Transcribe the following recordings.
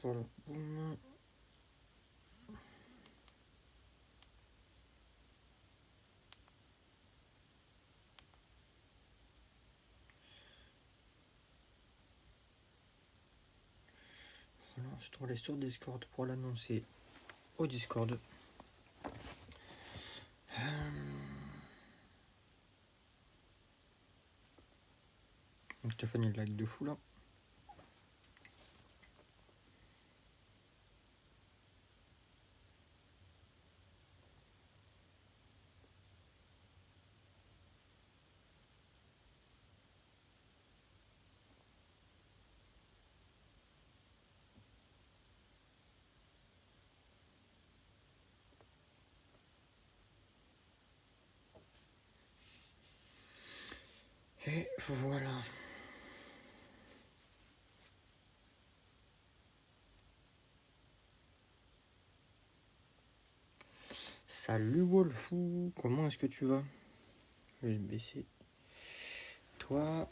Voilà. Boum. Voilà, ensuite on va aller sur Discord pour l'annoncer au Discord. Mon téléphone il lag de fou là. Et voilà. Salut Wolfou, comment est-ce que tu vas? Je vais te baisser. Toi,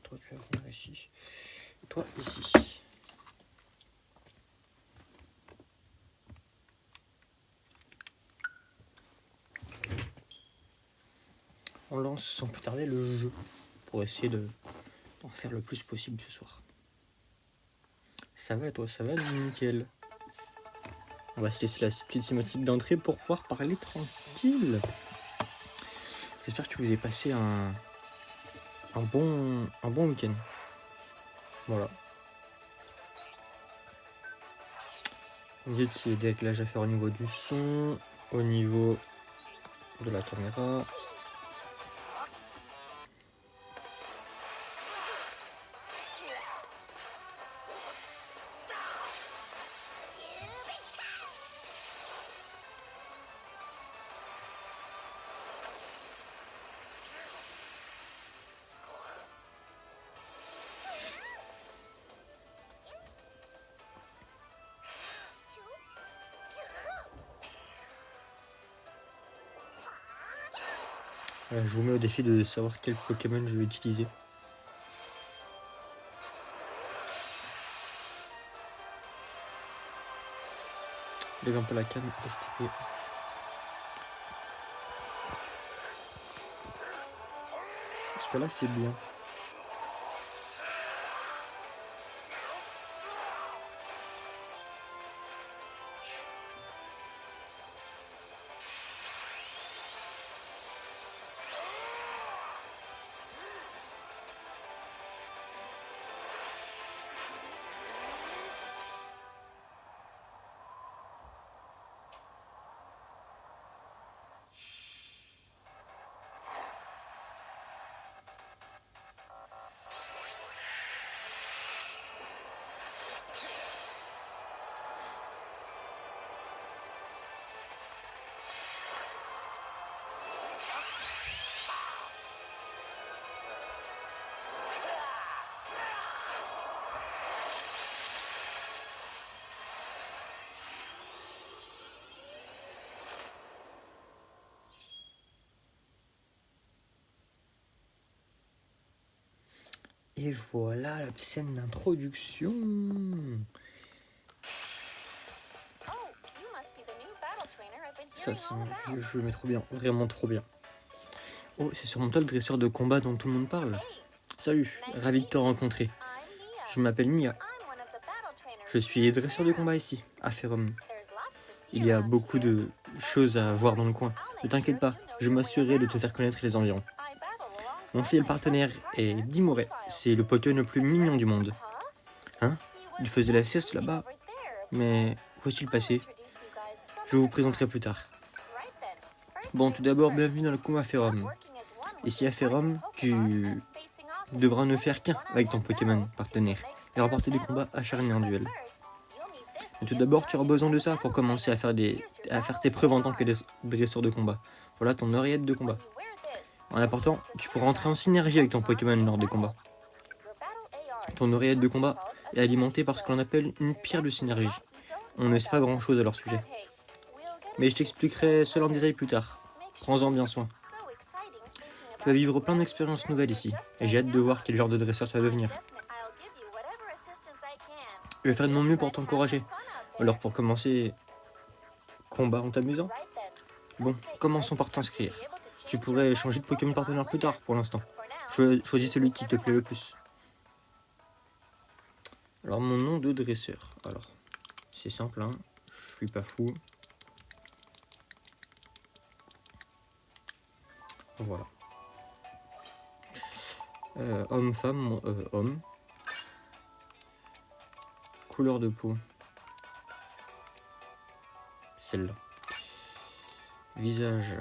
toi tu vas venir ici. Toi ici. On lance sans plus tarder le jeu pour essayer d'en faire le plus possible ce soir. Ça va toi, ça va nickel. On va se laisser la petite cinématique d'entrée pour pouvoir parler tranquille. J'espère que vous avez passé un bon week-end. Voilà. Il y a des réglages à faire au niveau du son, au niveau de la caméra. Je vous mets au défi de savoir quel Pokémon je vais utiliser. Lève un peu la cam, STP. Celui-là c'est bien. Et voilà la petite scène d'introduction. Ça c'est un vieux jeu mais trop bien, vraiment trop bien. Oh, c'est sûrement toi le dresseur de combat dont tout le monde parle. Salut, ravi de te rencontrer. Je m'appelle Mia. Je suis dresseur de combat ici, à Ferrum. Il y a beaucoup de choses à voir dans le coin. Ne t'inquiète pas, je m'assurerai de te faire connaître les environs. Mon fidèle partenaire est Dimoré. C'est le Pokémon le plus mignon du monde. Hein? Il faisait la sieste là-bas. Mais où est-il passé? Je vous présenterai plus tard. Bon, tout d'abord, bienvenue dans le combat Ferrum. Ici à Ferrum, tu devras ne faire qu'un avec ton Pokémon partenaire et remporter des combats acharnés en duel. Et tout d'abord, tu auras besoin de ça pour commencer à faire tes preuves en tant que dresseur de combat. Voilà ton oreillette de combat. En l'apportant, tu pourras entrer en synergie avec ton Pokémon lors des combats. Ton oreillette de combat est alimentée par ce que l'on appelle une pierre de synergie. On ne sait pas grand chose à leur sujet. Mais je t'expliquerai cela en détail plus tard. Prends-en bien soin. Tu vas vivre plein d'expériences nouvelles ici, et j'ai hâte de voir quel genre de dresseur tu vas devenir. Je vais faire de mon mieux pour t'encourager. Alors pour commencer, combat en t'amusant. Bon, commençons par t'inscrire. Tu pourrais changer de Pokémon partenaire plus tard pour l'instant. Choisis celui qui te plaît le plus. Alors mon nom de dresseur. Alors, c'est simple, hein. Je suis pas fou. Voilà. Homme, femme, homme. Couleur de peau. Celle-là. Visage.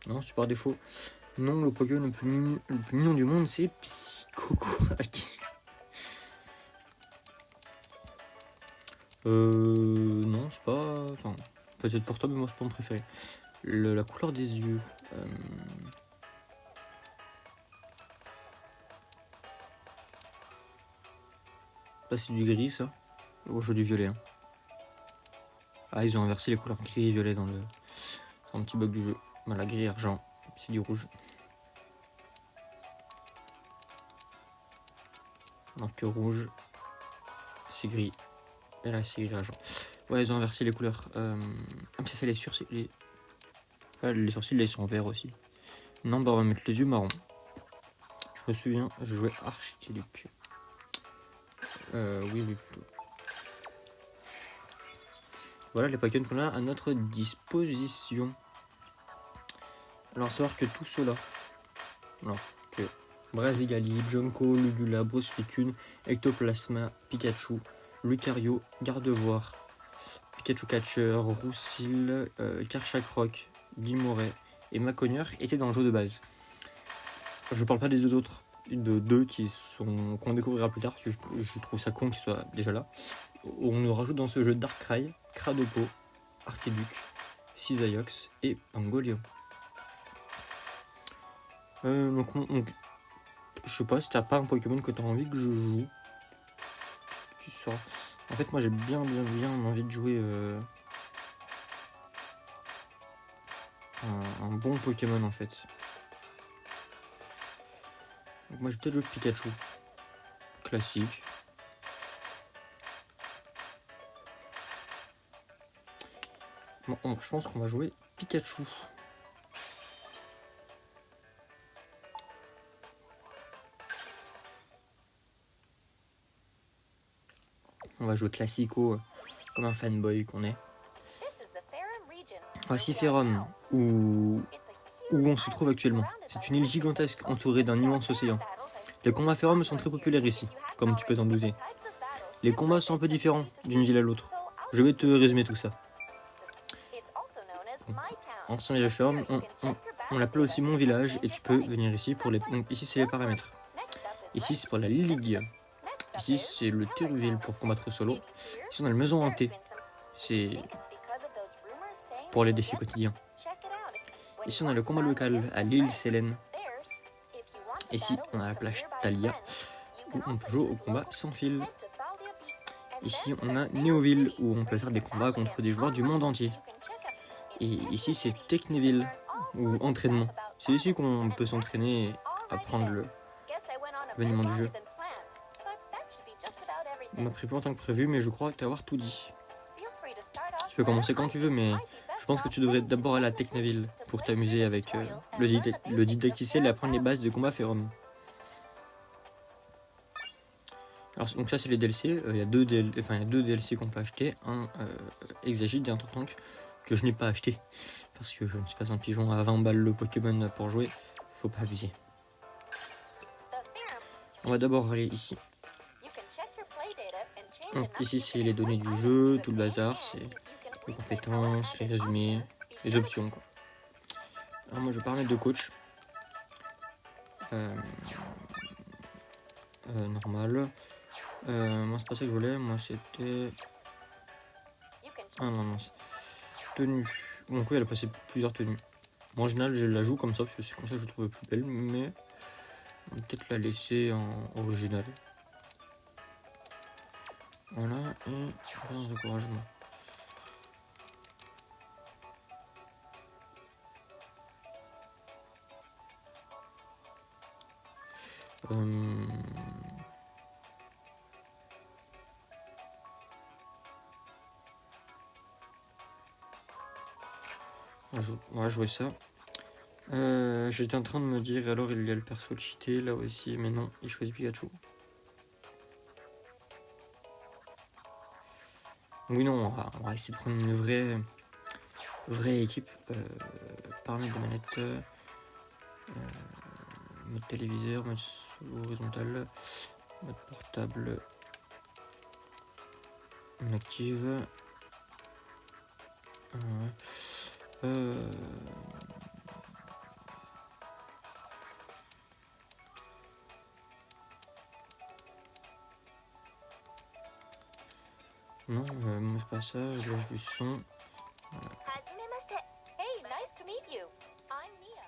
Non, c'est par défaut. Non, le Pokémon le plus mignon du monde, c'est Psychoquack. Non, c'est pas... Enfin, peut-être pour toi, mais moi, c'est pas mon préféré. La couleur des yeux. Ça, c'est du gris, ça. Oh, je du violet. Hein. Ah, ils ont inversé les couleurs gris et violet dans le... C'est un petit bug du jeu. Voilà, gris et argent. C'est du rouge. Donc rouge, c'est gris. Et là, c'est gris et argent. Ouais, ils ont inversé les couleurs. Ça fait les sourcils. Les sourcils, là, ils sont verts aussi. Non, bah, on va mettre les yeux marrons. Je me souviens, je jouais Archiduc. Oui, plutôt. Voilà les Pokémon qu'on a à notre disposition. Alors, savoir que tout cela, alors que Brasigali, Jonko, Lugula, Broslicune, Ectoplasma, Pikachu, Lucario, Gardevoir, Pikachu Catcher, Roussil, Karchakroc, Guimoret et Maconieur étaient dans le jeu de base. Je parle pas des deux autres, de deux qu'on découvrira plus tard, parce que je trouve ça con qu'ils soient déjà là. On nous rajoute dans ce jeu Darkrai, Cradopo, Archiduc, Cisaiox et Pangolion. Donc je sais pas si t'as pas un Pokémon que t'as envie que je joue. Tu sors. En fait, moi j'ai bien envie de jouer un bon Pokémon en fait. Donc moi j'ai peut-être joué Pikachu. Classique. Bon, je pense qu'on va jouer Pikachu. On va jouer classico comme un fanboy qu'on est. Voici Ferrum, où on se trouve actuellement. C'est une île gigantesque entourée d'un immense océan. Les combats Ferrum sont très populaires ici, comme tu peux t'en douter. Les combats sont un peu différents d'une ville à l'autre. Je vais te résumer tout ça. Ancien village Ferrum, on l'appelle aussi mon village et tu peux venir ici pour les... Donc ici c'est les paramètres. Ici c'est pour la ligue. Ici c'est le Terruville pour combattre solo. Ici on a la maison hantée. C'est pour les défis quotidiens. Ici on a le combat local à l'île Sélène. Ici on a la plage Thalia où on peut jouer au combat sans fil. Ici on a Néoville où on peut faire des combats contre des joueurs du monde entier. Et ici c'est Technéville ou entraînement. C'est ici qu'on peut s'entraîner et apprendre le veniment du jeu. On m'a pris plus longtemps que prévu mais je crois t'avoir tout dit. Tu peux commencer quand tu veux mais je pense que tu devrais d'abord aller à Technéville pour t'amuser avec le didacticiel et apprendre les bases de combat Ferrum. Alors, donc ça c'est les DLC, il y a deux DLC qu'on peut acheter, un Exagite et un Tank que je n'ai pas acheté parce que je ne suis pas un pigeon à 20 balles le Pokémon pour jouer, faut pas abuser. On va d'abord aller ici. Donc, ici c'est les données du jeu, tout le bazar, c'est les compétences, les résumés, les options quoi. Alors moi je vais pas mettre de coach, Normal. Moi c'est pas ça que je voulais, moi c'était... Ah non, non, tenue. Donc oui, elle a passé plusieurs tenues. Moi en général je la joue comme ça, parce que c'est comme ça que je la trouve plus belle, mais on va peut-être la laisser en original. Voilà, et rien d'encouragement. On va jouer ça. J'étais en train de me dire, alors il y a le perso cheaté là aussi, mais non, il choisit Pikachu. Oui, non, on va essayer de prendre une vraie équipe. Paramètres de manette, mode téléviseur, mode horizontal, mode portable, on active. Non, moi c'est pas ça, je lâche du son. Voilà. Hey, nice to meet you. I'm Nia.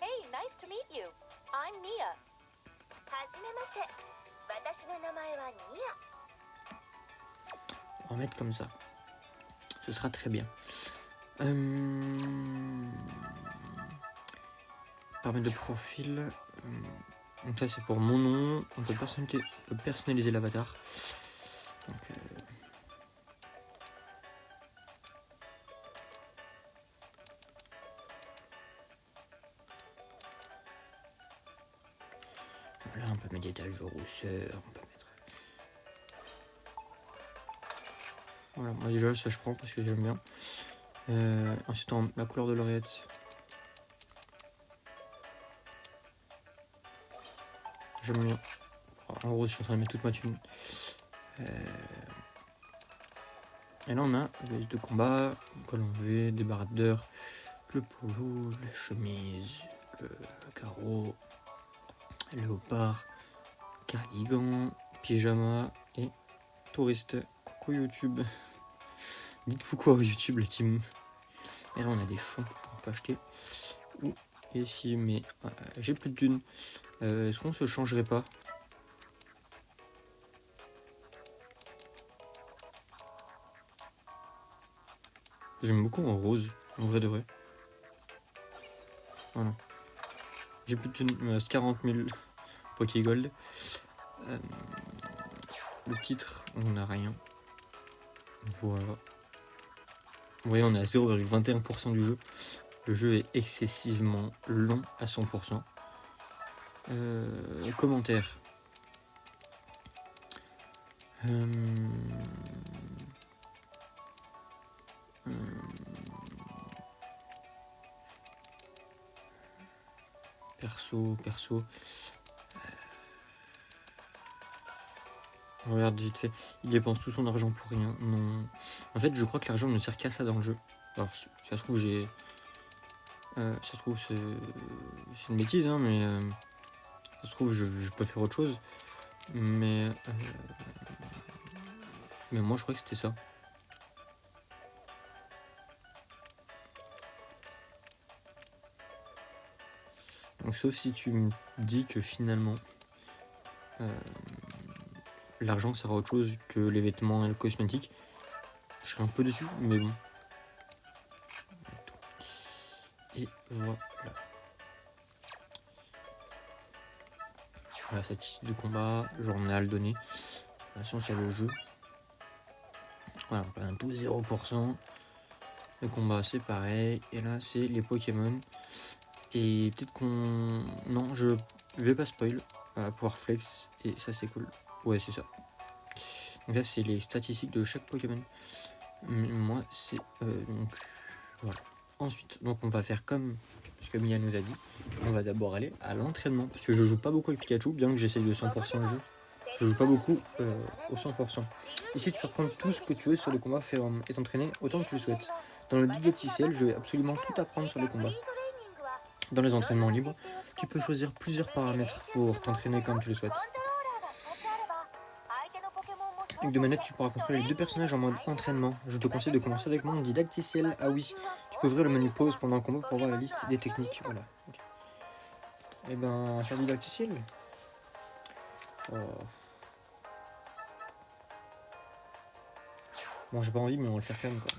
Hey, nice to meet you. I'm Nia. On va mettre comme ça. Ce sera très bien. Paramètres de profil. Donc ça c'est pour mon nom. On peut personnaliser l'avatar. Donc, là on peut mettre des taches de rousseur. On peut mettre... Voilà, moi déjà ça je prends parce que j'aime bien. Ensuite la couleur de l'oreillette. J'aime bien. En gros je suis en train de mettre toute ma thune. Et là on a le veste de combat, le col en V, des baradeurs, le polo, la chemise, le carreau, le léopard, cardigan, pyjama et touriste. Coucou YouTube. Dites coucou à YouTube la team. Et là on a des fonds qu'on peut acheter. Ou ici, mais j'ai plus de thunes. Est-ce qu'on se changerait pas? J'aime beaucoup en rose, en vrai de vrai. Voilà. J'ai plus de thunes, il me reste 40 000 Pokégold. Le titre, on n'a rien. Voilà. Vous voyez, on est à 0,21% du jeu. Le jeu est excessivement long à 100%. Commentaires. Perso. Regarde vite fait. Il dépense tout son argent pour rien. Non. En fait, je crois que l'argent ne sert qu'à ça dans le jeu. Alors, ça se trouve, c'est une bêtise, hein, mais ça se trouve, je peux faire autre chose. Mais moi, je crois que c'était ça. Donc, sauf si tu me dis que finalement, l'argent sert à autre chose que les vêtements et le cosmétique, je serais un peu déçu, mais bon. Et voilà. Voilà, cette liste de combat, journal donné. Attention, c'est le jeu. Voilà, on a un 12-0%. Le combat, c'est pareil. Et là, c'est les Pokémon. Et peut-être qu'on... Non, je vais pas spoil. Pouvoir flex. Et ça, c'est cool. Ouais, c'est ça. Donc là, c'est les statistiques de chaque Pokémon. Moi, c'est... donc, voilà. Ensuite, donc on va faire comme ce que Mia nous a dit. On va d'abord aller à l'entraînement. Parce que je joue pas beaucoup avec Pikachu, bien que j'essaye de 100% le jeu. Je joue pas beaucoup au 100%. Ici, tu peux prendre tout ce que tu veux sur les combats et t'entraîner autant que tu le souhaites. Dans le guide officiel, je vais absolument tout apprendre sur les combats. Dans les entraînements libres, tu peux choisir plusieurs paramètres pour t'entraîner comme tu le souhaites. Avec deux manettes, tu pourras construire les deux personnages en mode entraînement. Je te conseille de commencer avec mon didacticiel. Ah oui, tu peux ouvrir le menu pause pendant le combat pour voir la liste des techniques. Voilà. Okay. Et ben, faire didacticiel. Oh. Bon, j'ai pas envie, mais on va le faire quand même, quoi.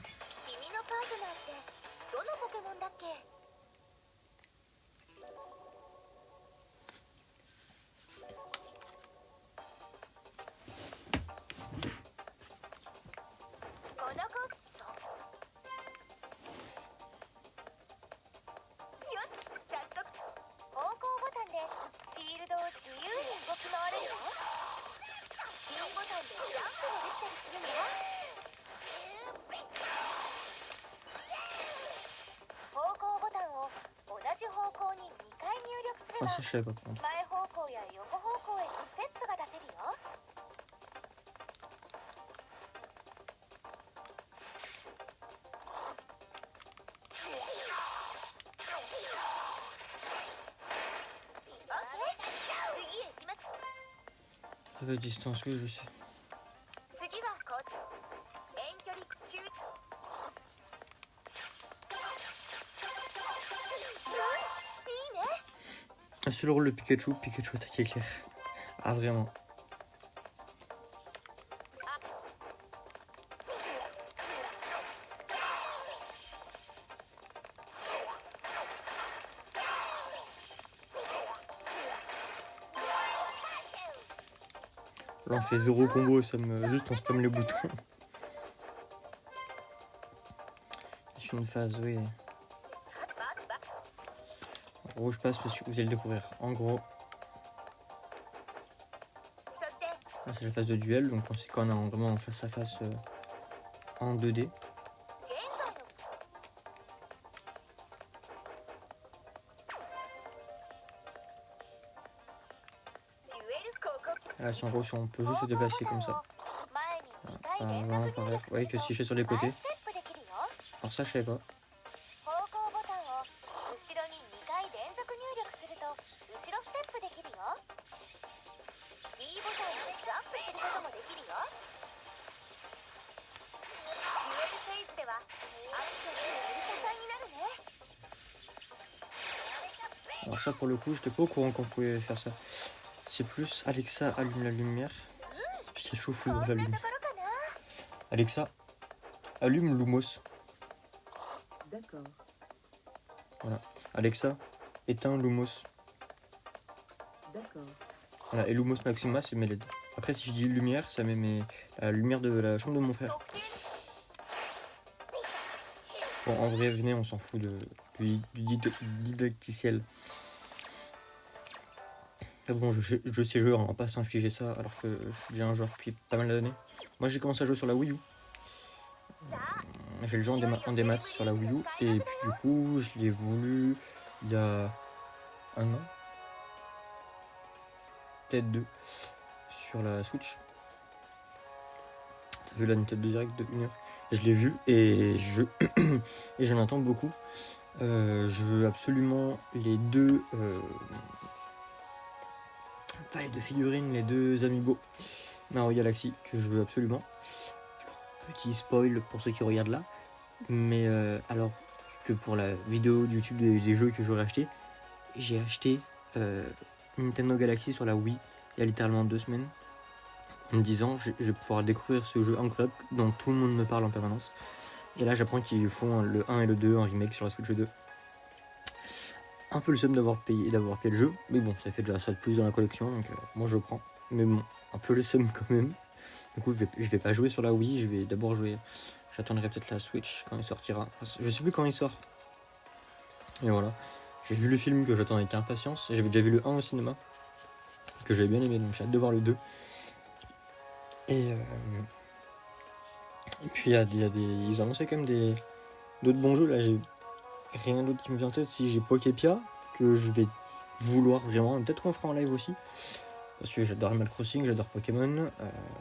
Ah, ça, je savais pas, par contre. Avec distance, oui, je sais. Un seul rôle de Pikachu attaque éclair. Ah, vraiment. Là, on fait 0 combo, ça me... juste on spamme les boutons. C'est une phase, oui. En gros, je passe parce que vous allez le découvrir. En gros, là, c'est la phase de duel, donc c'est quand on est vraiment en face à face en 2D. Là, si en gros, si on peut juste se déplacer comme ça. Avant, par là. Vous voyez que si je fais sur les côtés. Alors ça, je savais pas. Alors ça, pour le coup, j'étais pas au courant qu'on pouvait faire ça. C'est plus Alexa allume la lumière. Pikachu foudre la lumière. Alexa allume Lumos. D'accord. Voilà. Alexa éteins Lumos. D'accord. Voilà. Et Lumos Maxima, c'est mes LED. Après, si je dis lumière, ça met la lumière de la chambre de mon frère. Bon, en vrai, venez, on s'en fout du didacticiel. Ah bon, je sais jouer, on va pas s'infliger ça, alors que je suis déjà un joueur depuis pas mal d'années. Moi, j'ai commencé à jouer sur la Wii U. J'ai le jeu en démat sur la Wii U, et puis du coup, je l'ai voulu il y a un an. Peut-être 2. Sur la Switch. T'as vu la Nintendo Direct de 1 heure? Je l'ai vu, et et j'en attends beaucoup. Je veux absolument les deux... Pas les deux figurines, les deux amiibo Mario Galaxy que je veux absolument. Alors, petit spoil pour ceux qui regardent là, mais alors que pour la vidéo YouTube des jeux que j'aurais acheté, j'ai acheté Nintendo Galaxy sur la Wii il y a littéralement 2 semaines, en me disant je vais pouvoir découvrir ce jeu incroyable dont tout le monde me parle en permanence. Et là j'apprends qu'ils font le 1 et le 2 en remake sur la Switch 2. Un peu le seum d'avoir payé le jeu, mais bon, ça fait déjà ça de plus dans la collection, donc moi je prends. Mais bon, un peu le seum quand même. Du coup, je vais pas jouer sur la Wii, je vais d'abord jouer. J'attendrai peut-être la Switch quand il sortira. Je sais plus quand il sort. Et voilà. J'ai vu le film que j'attendais avec impatience. J'avais déjà vu le 1 au cinéma, que j'avais bien aimé, donc j'ai hâte de voir le 2. Et puis ils ont annoncé quand même d'autres bons jeux. Là, j'ai rien d'autre qui me vient en tête. Si j'ai Poképia, que je vais vouloir vraiment. Peut-être qu'on fera en live aussi. Parce que j'adore Animal Crossing, j'adore Pokémon.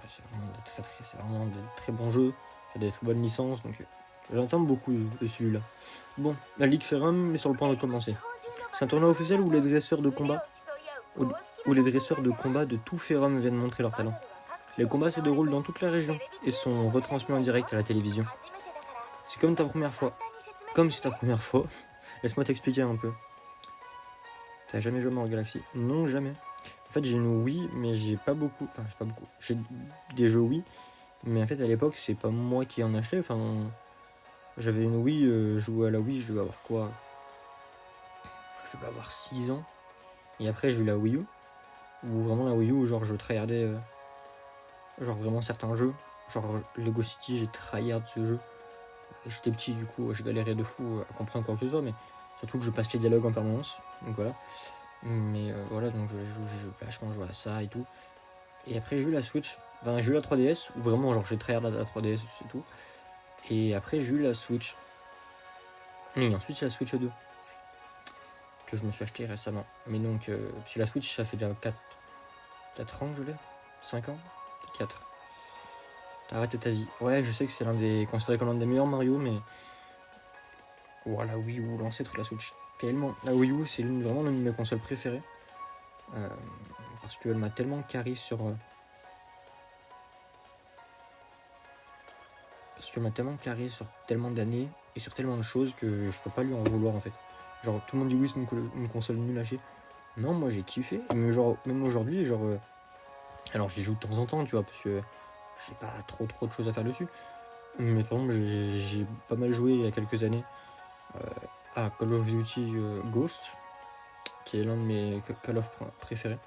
C'est vraiment des très bons jeux. Il y a des très bonnes licences. Donc j'entends beaucoup de celui-là. Bon, la Ligue Ferrum est sur le point de commencer. C'est un tournoi officiel où les dresseurs de combat où les dresseurs de combat de tout Férum viennent montrer leur talent. Les combats se déroulent dans toute la région et sont retransmis en direct à la télévision. C'est comme ta première fois. Comme c'est ta première fois. Laisse-moi t'expliquer un peu. T'as jamais joué à Mario Galaxy? Non, jamais. En fait, j'ai une Wii, mais j'ai pas beaucoup. Enfin, j'ai pas beaucoup. J'ai des jeux Wii, mais en fait, à l'époque, c'est pas moi qui en achetais. Enfin, j'avais une Wii, je jouais à la Wii, je devais avoir quoi? Je devais avoir 6 ans. Et après, j'ai eu la Wii U. Où vraiment la Wii U, genre, je tryhardais. Genre, vraiment certains jeux. Genre, Lego City, j'ai tryhard ce jeu. J'étais petit, du coup, je galérais de fou à comprendre quoi que ce soit, mais surtout que je passe les dialogues en permanence. Donc voilà. Mais voilà, donc j'ai vachement joué à ça et tout. Et après, j'ai eu la Switch. Enfin, j'ai eu la 3DS, où vraiment, genre, j'ai tryhard la 3DS, c'est tout. Et après, j'ai eu la Switch. Et ensuite, c'est la Switch 2. Que je me suis acheté récemment. Mais donc, puis la Switch, ça fait déjà 4 ans que je l'ai. 5 ans 4. T'arrêtes ta vie. Ouais, je sais que c'est considéré comme l'un des meilleurs Mario, mais... Voilà, Wii U, l'ancêtre de la Switch. Tellement... La Wii U, c'est vraiment l'une de mes consoles préférées. Parce qu'elle m'a tellement carré sur... Parce qu'elle m'a tellement carré sur tellement d'années et sur tellement de choses que je peux pas lui en vouloir, en fait. Genre, tout le monde dit oui, c'est une console nulle à chier. Non, moi, j'ai kiffé. Mais genre, même aujourd'hui, genre... Alors, j'y joue de temps en temps, tu vois, parce que... j'ai pas trop de choses à faire dessus. Mais par exemple, j'ai pas mal joué il y a quelques années à Call of Duty Ghost, qui est l'un de mes Call of préférés.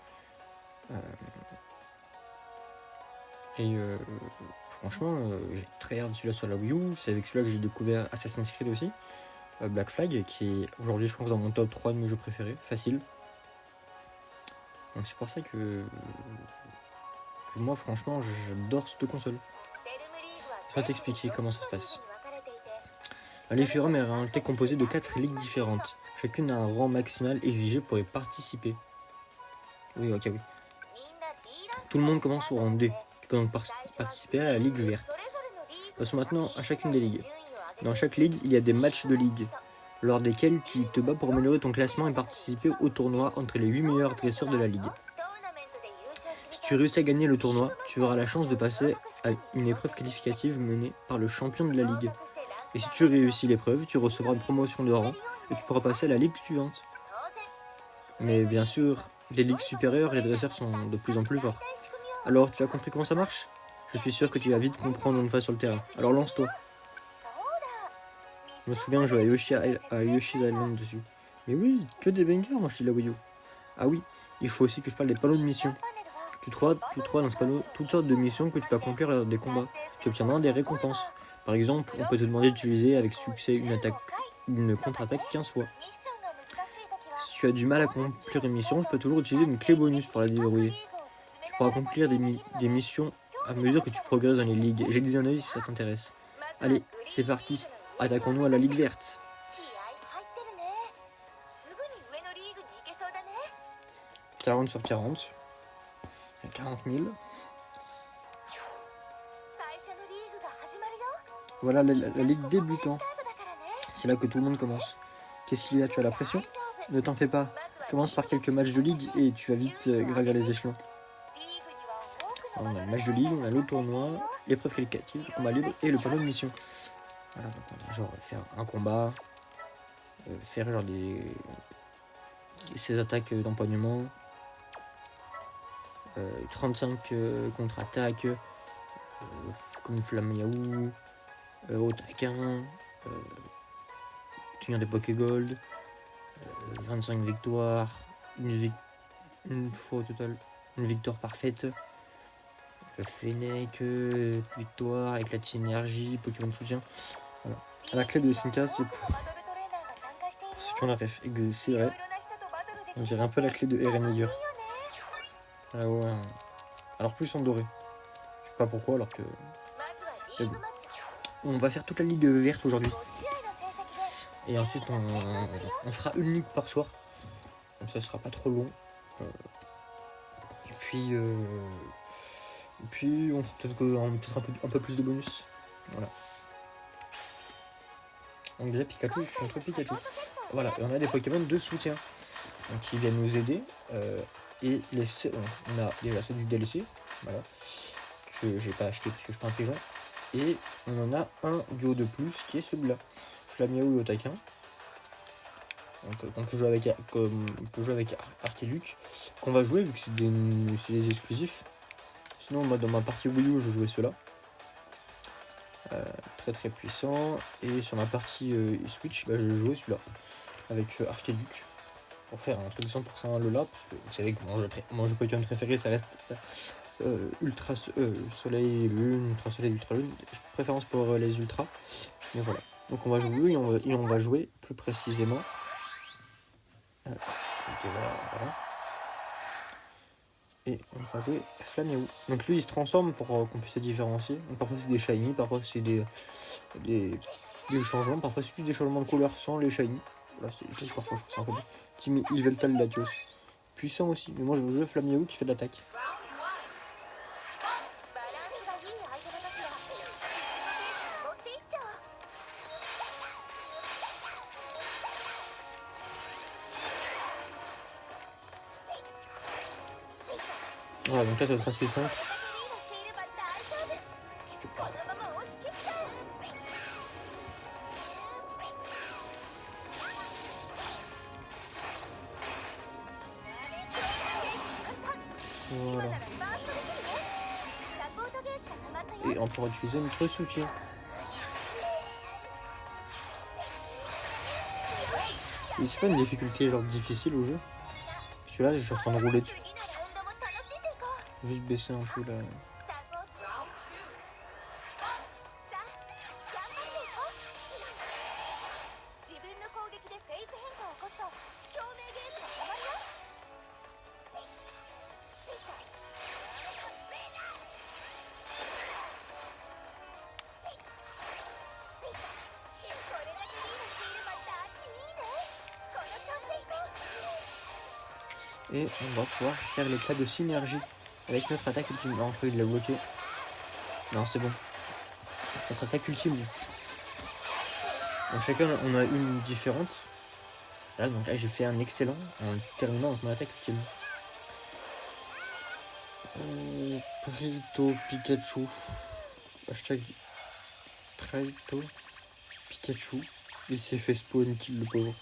Franchement, j'ai très hâte de celui-là sur la Wii U. C'est avec celui-là que j'ai découvert Assassin's Creed aussi. Black Flag, qui est aujourd'hui, je pense, dans mon top 3 de mes jeux préférés. Facile. Donc c'est pour ça que moi, franchement, j'adore cette console. Je vais t'expliquer comment ça se passe. Les Férum est composé de 4 ligues différentes. Chacune a un rang maximal exigé pour y participer. Oui, ok, oui. Tout le monde commence au rang D. Tu peux donc participer à la ligue verte. Passons maintenant à chacune des ligues. Dans chaque ligue, il y a des matchs de ligue, lors desquels tu te bats pour améliorer ton classement et participer au tournoi entre les 8 meilleurs dresseurs de la ligue. Si tu réussis à gagner le tournoi, tu auras la chance de passer à une épreuve qualificative menée par le champion de la ligue. Et si tu réussis l'épreuve, tu recevras une promotion de rang et tu pourras passer à la ligue suivante. Mais bien sûr, les ligues supérieures, les dresseurs sont de plus en plus forts. Alors, tu as compris comment ça marche? Je suis sûr que tu vas vite comprendre une fois sur le terrain. Alors lance-toi. Je me souviens jouer à Yoshi's Island dessus. Mais oui, que des bangers, moi je dis la Wii U. Ah oui, il faut aussi que je parle des panneaux de mission. Tu trouveras dans ce panneau toutes sortes de missions que tu peux accomplir lors des combats. Tu obtiendras des récompenses. Par exemple, on peut te demander d'utiliser avec succès une contre-attaque 15 fois. Si tu as du mal à accomplir une mission, tu peux toujours utiliser une clé bonus pour la déverrouiller. Tu pourras accomplir des missions à mesure que tu progresses dans les ligues. J'ai dit un œil si ça t'intéresse. Allez, c'est parti. Attaquons-nous à la ligue verte. 40 sur 40. 40 000. Voilà la ligue débutant. C'est là que tout le monde commence. Qu'est-ce qu'il y a? Tu as la pression? Ne t'en fais pas. Commence par quelques matchs de ligue et tu vas vite gravir les échelons. Alors, on a le match de ligue, on a le tournoi, l'épreuve qualificative, le combat libre et le panneau de mission. Voilà, donc on va genre faire un combat, faire genre ces attaques d'empoignement, 35 contre-attaques, comme Flamme Yahoo, au taquin, tenir des Pokégold, 25 victoires, une fois au total, une victoire parfaite, Fennec, victoire, éclat de synergie, Pokémon de soutien. Voilà. La clé de Sinka, c'est pour ceux qui ont la ref, c'est vrai. On dirait un peu la clé de RN Dur. Ah ouais. Alors plus en doré. Je sais pas pourquoi alors que... On va faire toute la ligue verte aujourd'hui. Et ensuite on fera une ligue par soir. Comme ça sera pas trop long. Et puis on fera peut-être un peu plus de bonus. Voilà. Donc déjà Pikachu contre Pikachu. Voilà, et on a des Pokémon de soutien. donc, qui viennent nous aider. Et on a déjà ceux du DLC, voilà, que j'ai pas acheté parce que je suis pas un pigeon. Et on en a un duo de plus qui est celui-là, Flamiaou et Otakin. Donc, on peut jouer avec Arc et Luc, qu'on va jouer vu que c'est des exclusifs. Sinon, moi dans ma partie Wii U, je jouais ceux-là. Très très puissant. Et sur ma partie Switch, bah, je jouais celui-là avec Arc et Luc pour faire un truc 100% Lola, parce que vous savez que mon jeu Pokémon préféré, ça reste Ultra Soleil Lune, Ultra Soleil, Ultra Lune. Préférence pour les Ultras. Mais voilà. Donc on va jouer et on va jouer plus précisément. Voilà. Et on va jouer Flamiaou. Donc lui il se transforme pour qu'on puisse se différencier. Donc, parfois c'est des shiny, parfois c'est des changements, parfois c'est juste des changements de couleur sans les shiny. Là c'est parfois je pense un peu. Team Yveltal Latios. Puissant aussi, mais moi je veux jouer Flamiaou qui fait de l'attaque. Voilà, donc là ça va être assez simple. Voilà. Et on pourra utiliser notre soutien. Et c'est pas une difficulté genre difficile au jeu. Parce que là je suis en train de rouler dessus. Juste baisser un peu la... Et on va pouvoir faire l'éclat de synergie avec notre attaque ultime. Non, il l'a bloqué. Non, c'est bon. Notre attaque ultime. Donc chacun on a une différente. Là, donc là j'ai fait un excellent en terminant avec mon attaque ultime. Prito Pikachu. Hashtag Prito Pikachu. Il s'est fait spawn kill le pauvre.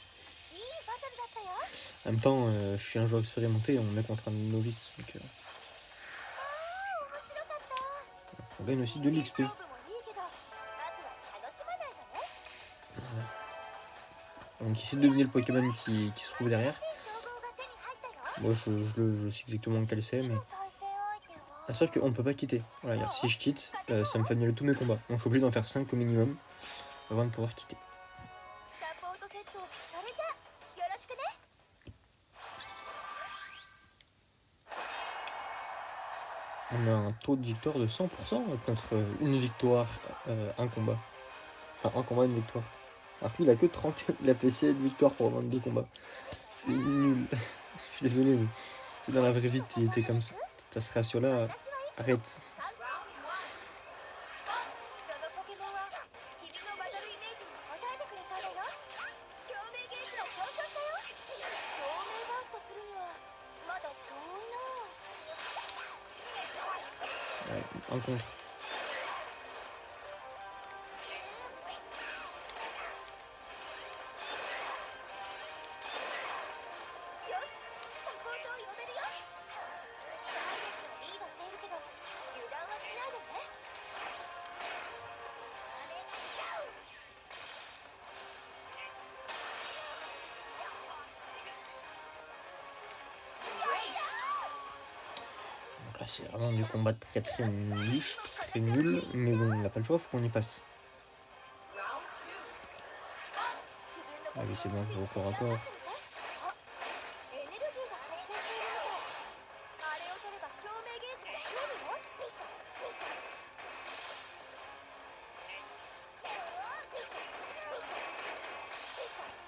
En même temps, je suis un joueur expérimenté et on met contre un novice. Donc, on gagne aussi de l'XP. Donc ici de deviner le Pokémon qui se trouve derrière. Moi je sais exactement quel c'est, mais... Ah, c'est sûr qu'on peut pas quitter. Voilà, regarde, si je quitte, ça me fait annuler tous mes combats. Donc je suis obligé d'en faire 5 au minimum avant de pouvoir quitter. On a un taux de victoire de 100% contre une victoire, un combat. Enfin, un combat, une victoire. Alors lui, il a que 30, il a fait 7 victoires pour 22 combats. C'est nul. Je suis désolé, mais si dans la vraie vie, il était comme ça. T'as ce ratio-là, arrête. Ouais, un contre. Là, c'est vraiment du combat très nul, mais bon, on n'a pas le choix, faut qu'on y passe. Ah oui, c'est bon, je vais au corps à corps.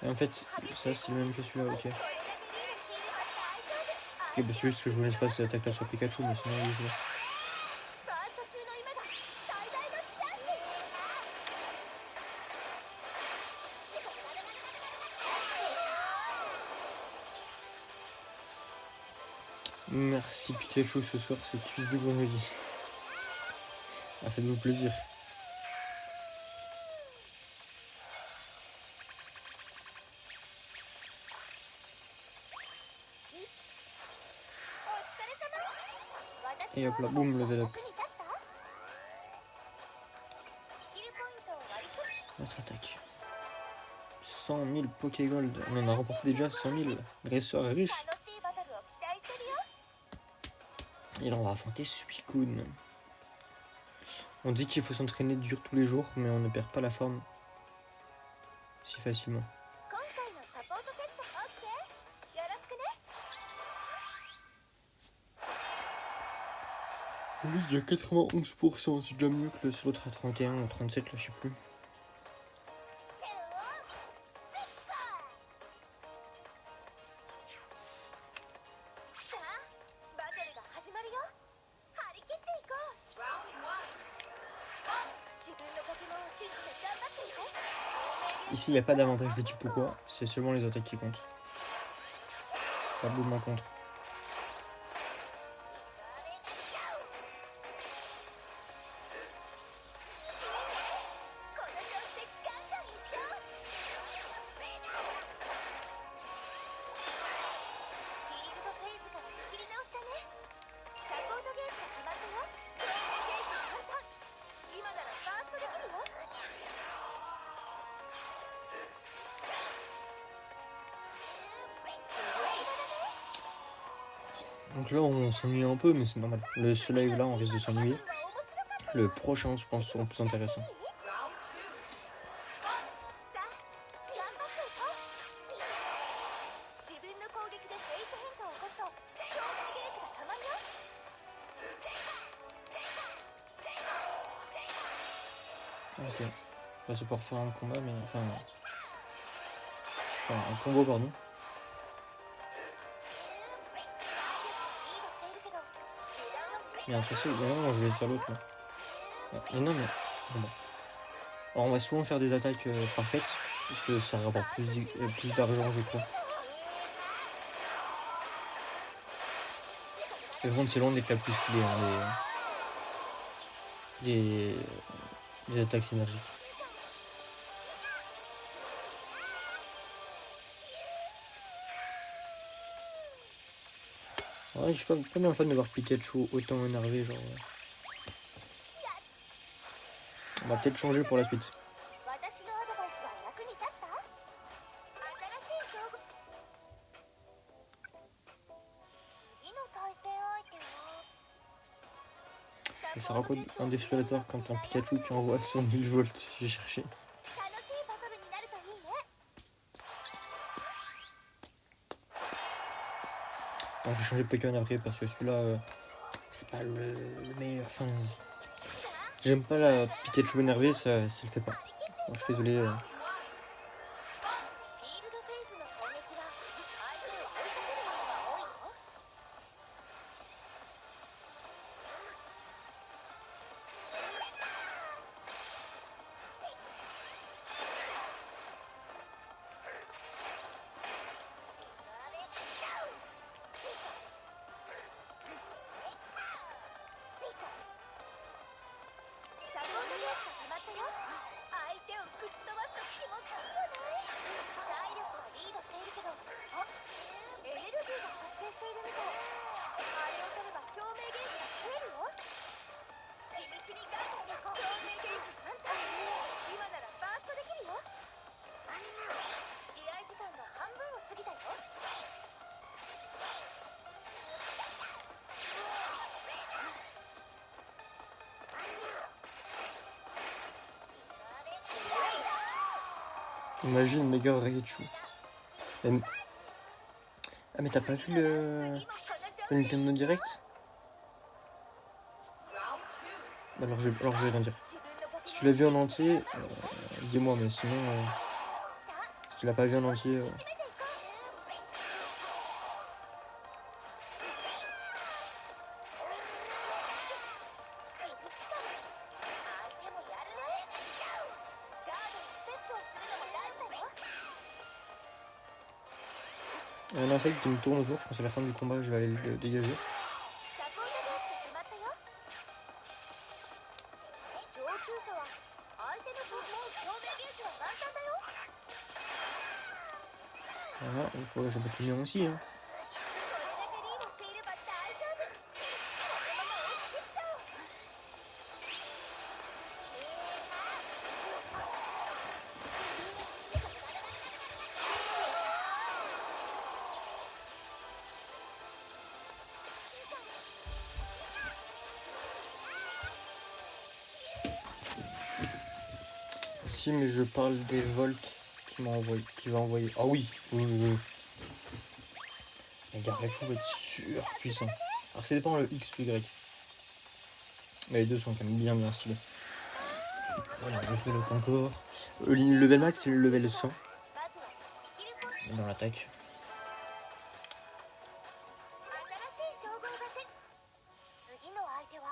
Et en fait, ça c'est le même que celui-là, ok. Ok, bah c'est juste que je voulais pas cette attaque là sur Pikachu, mais sinon il joue. Merci Pikachu ce soir, c'est cuisse de vendredi. Ah, faites-vous plaisir. Et hop là, boum, level up. Notre attaque. 100 000 Pokégold. On a remporté déjà 100 000. Dresseur riche. Et là, on va affronter Suicune. On dit qu'il faut s'entraîner dur tous les jours, mais on ne perd pas la forme si facilement. Lui, il y a 91%, c'est déjà mieux que l'autre à 31 ou 37, là, je sais plus. Ici, il n'y a pas d'avantage de type ou quoi, c'est seulement les attaques qui comptent. Pas de mouvement contre. Donc là, on s'ennuie un peu, mais c'est normal. Ce live-là, on risque de s'ennuyer. Le prochain, je pense, sera plus intéressant. Ok. Enfin, c'est pour faire un combat, mais... Enfin, un combo, pardon. Il y a un truc, non, je vais faire l'autre là. Mais non, mais. Bon. Alors, on va souvent faire des attaques parfaites, parce que ça rapporte plus d'argent, je crois. Et vraiment, c'est loin d'être la plus stylée, hein, les attaques synergiques. Ouais, je suis pas bien fan de voir Pikachu autant énervé, genre. On va peut-être changer pour la suite. Ça sera quoi un défibrillateur quand un Pikachu qui envoie 100 000 volts? J'ai cherché. Bon, je vais changer de Pokémon après parce que celui-là, c'est pas le meilleur. Enfin, j'aime pas la Pikachu énervé, ça le fait pas. Bon, je suis désolé. Imagine Mega Raichu. Ah mais t'as pas vu le Nintendo Direct? Alors je vais rien dire. Si tu l'as vu en entier, dis-moi, mais sinon, si tu l'as pas vu en entier... Il y a un insecte qui me tourne autour, je pense à la fin du combat je vais aller le dégager. サポートブースが決まったよ。上級者は相手のもう共鳴ゲージは簡単だよ。 Voilà, il faut que je peux tenir aussi. Hein. これだけリードしていれば大丈夫。このまま押し切っちゃおう。 Si, mais je parle des volts qui va envoyer. Ah oui, oui. La Gargachou va être super puissant. Alors ça dépend le X ou Y. Mais les deux sont quand même bien stylés. Voilà, je fais l'autre encore. Le level max c'est le level 100 dans l'attaque. 新しい称号が次の相手は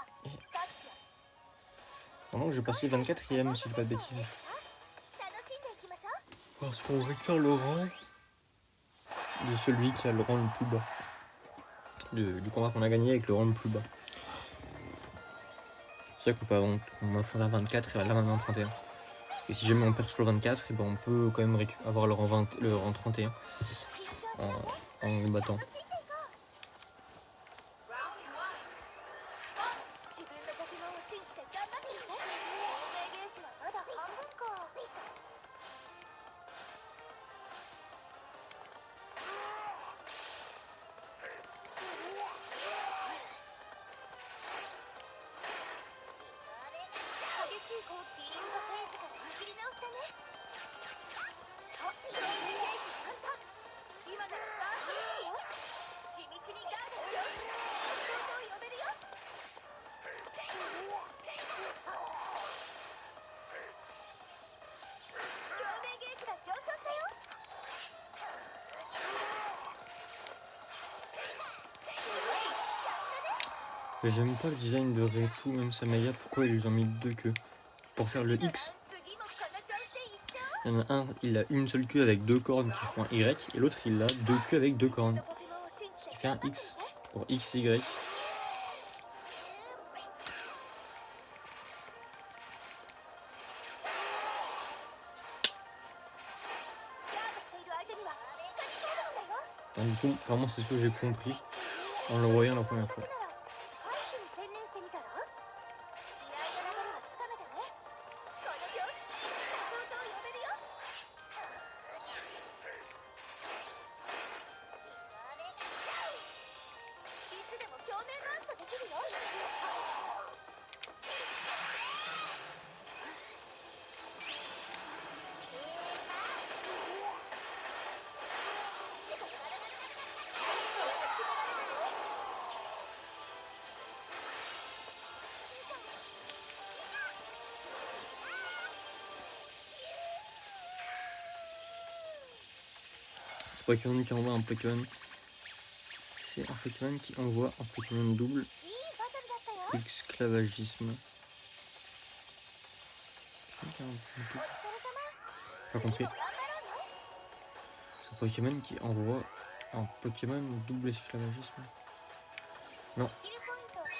サッキャ。 Maintenant que je passais 24ème si je dis pas de bêtises. 楽しんでいきましょう。 Parce qu'on récupère le rang de celui qui a le rang le plus bas. Du combat qu'on a gagné avec le rang le plus bas. C'est ça qu'on peut avoir, on a fait un 24 et là maintenant 31. Et si jamais on perd sur le 24, et ben on peut quand même avoir le rang 31 en battant. 自分のポケモンを信じて頑張ってみて。透明ゲージはまだ半分か。 激しいコーピーインドフェーズから仕切り直したね。あ、透明ゲージ簡単。今ならバーストですよ。地道にガードしよう。弟を呼べるよ。共鳴ゲージが上昇したよ。 J'aime pas le design de Raichu, même Samaya, pourquoi ils lui ont mis deux queues? Pour faire le X, 次もこの調子でいっちゃおう。 il y en a un, il a une seule queue avec deux cornes qui font un Y, et l'autre il a deux queues avec deux cornes, ポケモンを信じて qui fait un 頑張ってみ X て。 pour XY. ガードしている相手には勝ち取るんだよ。 Du coup, vraiment c'est ce que j'ai compris en le voyant la première fois. なら回避に専念してみたら。試合の流れはつかめたね。この調子、弟を呼べるよ。いつでも共鳴バーストできるよ。 Ce Pokémon qui envoie un Pokémon, c'est un Pokémon qui envoie un Pokémon double いいバトルだったよ。 esclavagisme. お疲れ様。 Pas compris. 頑張ろうよ。 Ce Pokémon qui envoie un Pokémon double esclavagisme. スキルポイ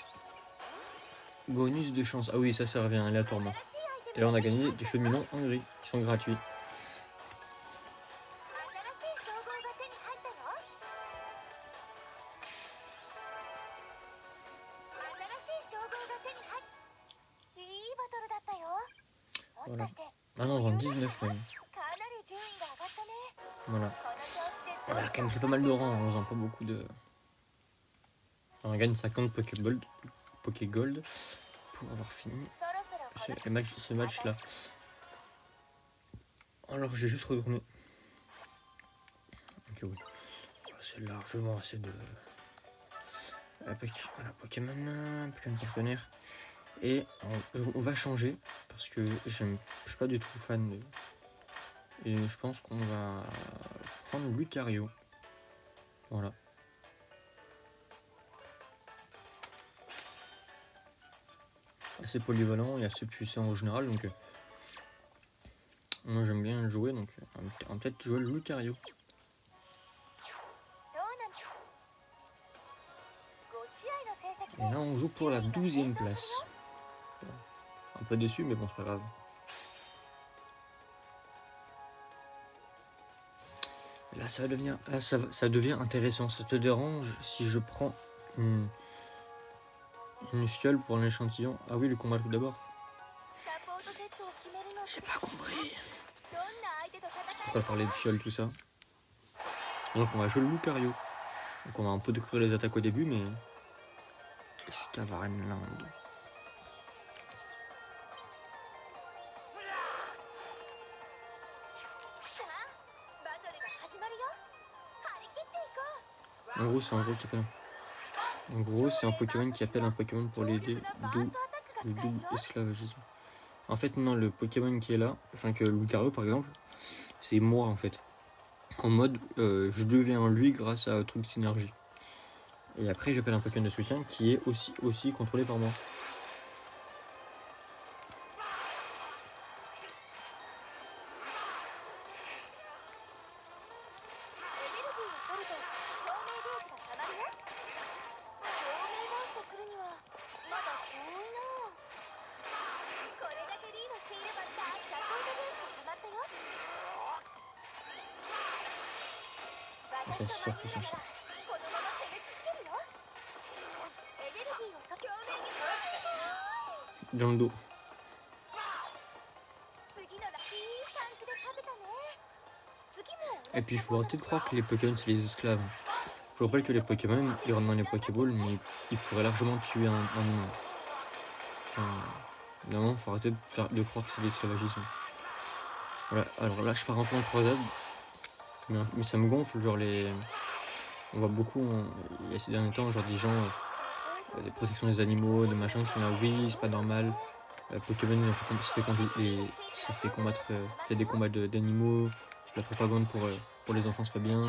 ント。 Bonus de chance. Ah oui, ça revient aléatoirement. 新しいアイテ Et là on a gagné des cheminons en gris qui sont gratuits. 新しい称号が手に入ったよ。新しい称号が手に入っ。いいバトルだったよ。もしかして。 Maintenant on est en 19 même. かなり順位が上がったね。 Voilà. この調子で On a quand même fait pas mal de rangs en faisant pas beaucoup de... On gagne 50 Pokégold pour avoir fini そろそろこのce match là. Alors j'ai juste retourné. Ok oui. C'est largement assez de... Voilà, Pokémon partenaire. Et on va changer parce que je suis pas du tout fan de... Et je pense qu'on va prendre Lucario. Voilà. Assez polyvalent et assez puissant en général, donc moi j'aime bien le jouer, donc on va peut-être jouer le Lucario. Et là, on joue pour la 12e place. Bon, un peu déçu, mais bon, c'est pas grave. Et là, ça devient intéressant. Ça te dérange si je prends une fiole pour un échantillon? Ah oui, le combat tout d'abord. J'ai pas compris. On va parler de fiole, tout ça. Donc on va jouer le Lucario. Donc on va un peu découvrir les attaques au début, mais... Escavarenland. En gros, c'est un Pokémon qui appelle un Pokémon pour l'aider, d'où le double esclavagisme. En fait, non, le Pokémon qui est là, enfin que le Lucario par exemple, c'est moi en fait. En mode, je deviens lui grâce à un truc synergie. Et après, j'appelle un Pokémon de soutien qui est aussi contrôlé par moi. Ça sort tout sans ça. Dans le dos. Et puis il faut arrêter de croire que les Pokémon c'est les esclaves. Je rappelle que les Pokémon, ils rentrent dans les Pokéballs, mais ils pourraient largement tuer un humain. Non, il faut arrêter de croire que c'est l'esclavagisme. Voilà, alors là je pars un peu en croisade, mais ça me gonfle, genre on voit beaucoup, il y a ces derniers temps, genre des gens, des protections des animaux, des machins qui sont là, oui, c'est pas normal. Pokémon, ça fait combattre, fait des combats d'animaux, la propagande pour les enfants, c'est pas bien.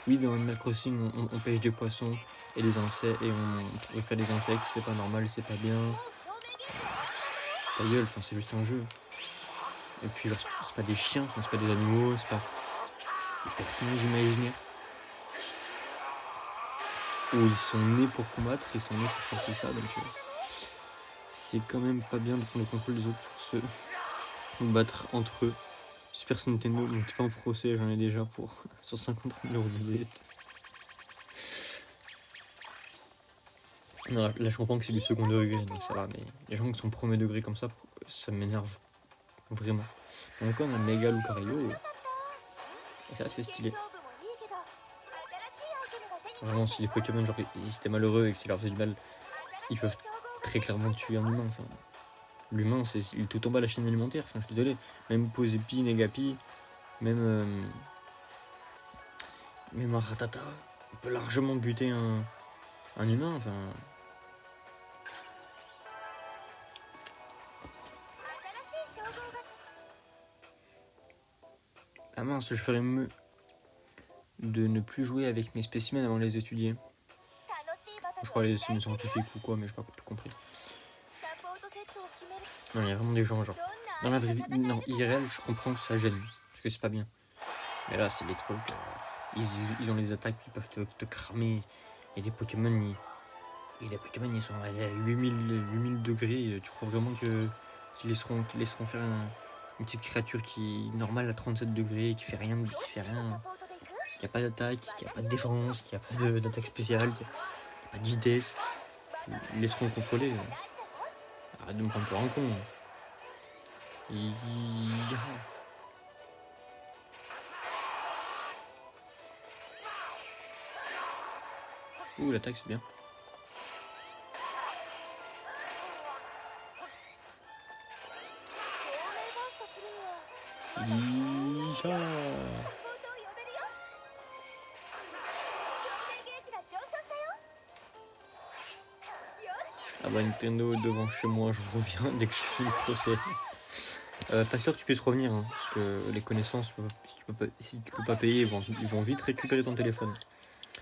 Oui, dans Animal Crossing, on pêche des poissons et des insectes, et on fait des insectes, c'est pas normal, c'est pas bien. Ta gueule, enfin, c'est juste un jeu. Et puis, genre, c'est pas des chiens, enfin, c'est pas des animaux, c'est des personnages imaginaires. Où ils sont nés pour combattre, ils sont nés pour faire tout ça, donc c'est quand même pas bien de prendre le contrôle des autres pour se battre entre eux. Super Nintendo, donc pas en procès, j'en ai déjà pour 150 000 € de dette. Non, là je comprends que c'est du second degré, donc ça va, mais les gens qui sont premier degré comme ça m'énerve vraiment. Donc on a Mega Lucario, et ça c'est stylé. Vraiment, si les Pokémon genre ils étaient malheureux et que s'ils leur faisaient du mal, ils peuvent très clairement tuer un humain. Enfin, l'humain il est tout en bas de la chaîne alimentaire, enfin je suis désolé. Même Posépi, Negapi, même un Ratata, on peut largement buter un humain, enfin. Ah mince, je ferais mieux de ne plus jouer avec mes spécimens avant de les étudier. Je crois les spécimens scientifiques ou quoi, mais j'ai pas tout compris. Non, il y a vraiment des gens, genre. Dans la vraie vie, non, IRL, je comprends que ça gêne, parce que c'est pas bien. Mais là, c'est des trucs. Ils ont des attaques qui peuvent te cramer. Et les Pokémon, ils sont à 8000 degrés. Tu crois vraiment qu'ils laisseront faire une petite créature qui est normale à 37 degrés, qui fait rien, qui a pas d'attaque, qui a pas de défense, qui a pas d'attaque spéciale, qui a pas de vitesse. Ils laisseront contrôler. Arrête de me prendre pour un con. Ouh, l'attaque c'est bien. Ah bah Nintendo devant chez moi, je reviens dès que je finis le procès. Pas sûr que tu puisses revenir, hein, parce que les connaissances, si tu peux pas payer, ils vont vite récupérer ton téléphone.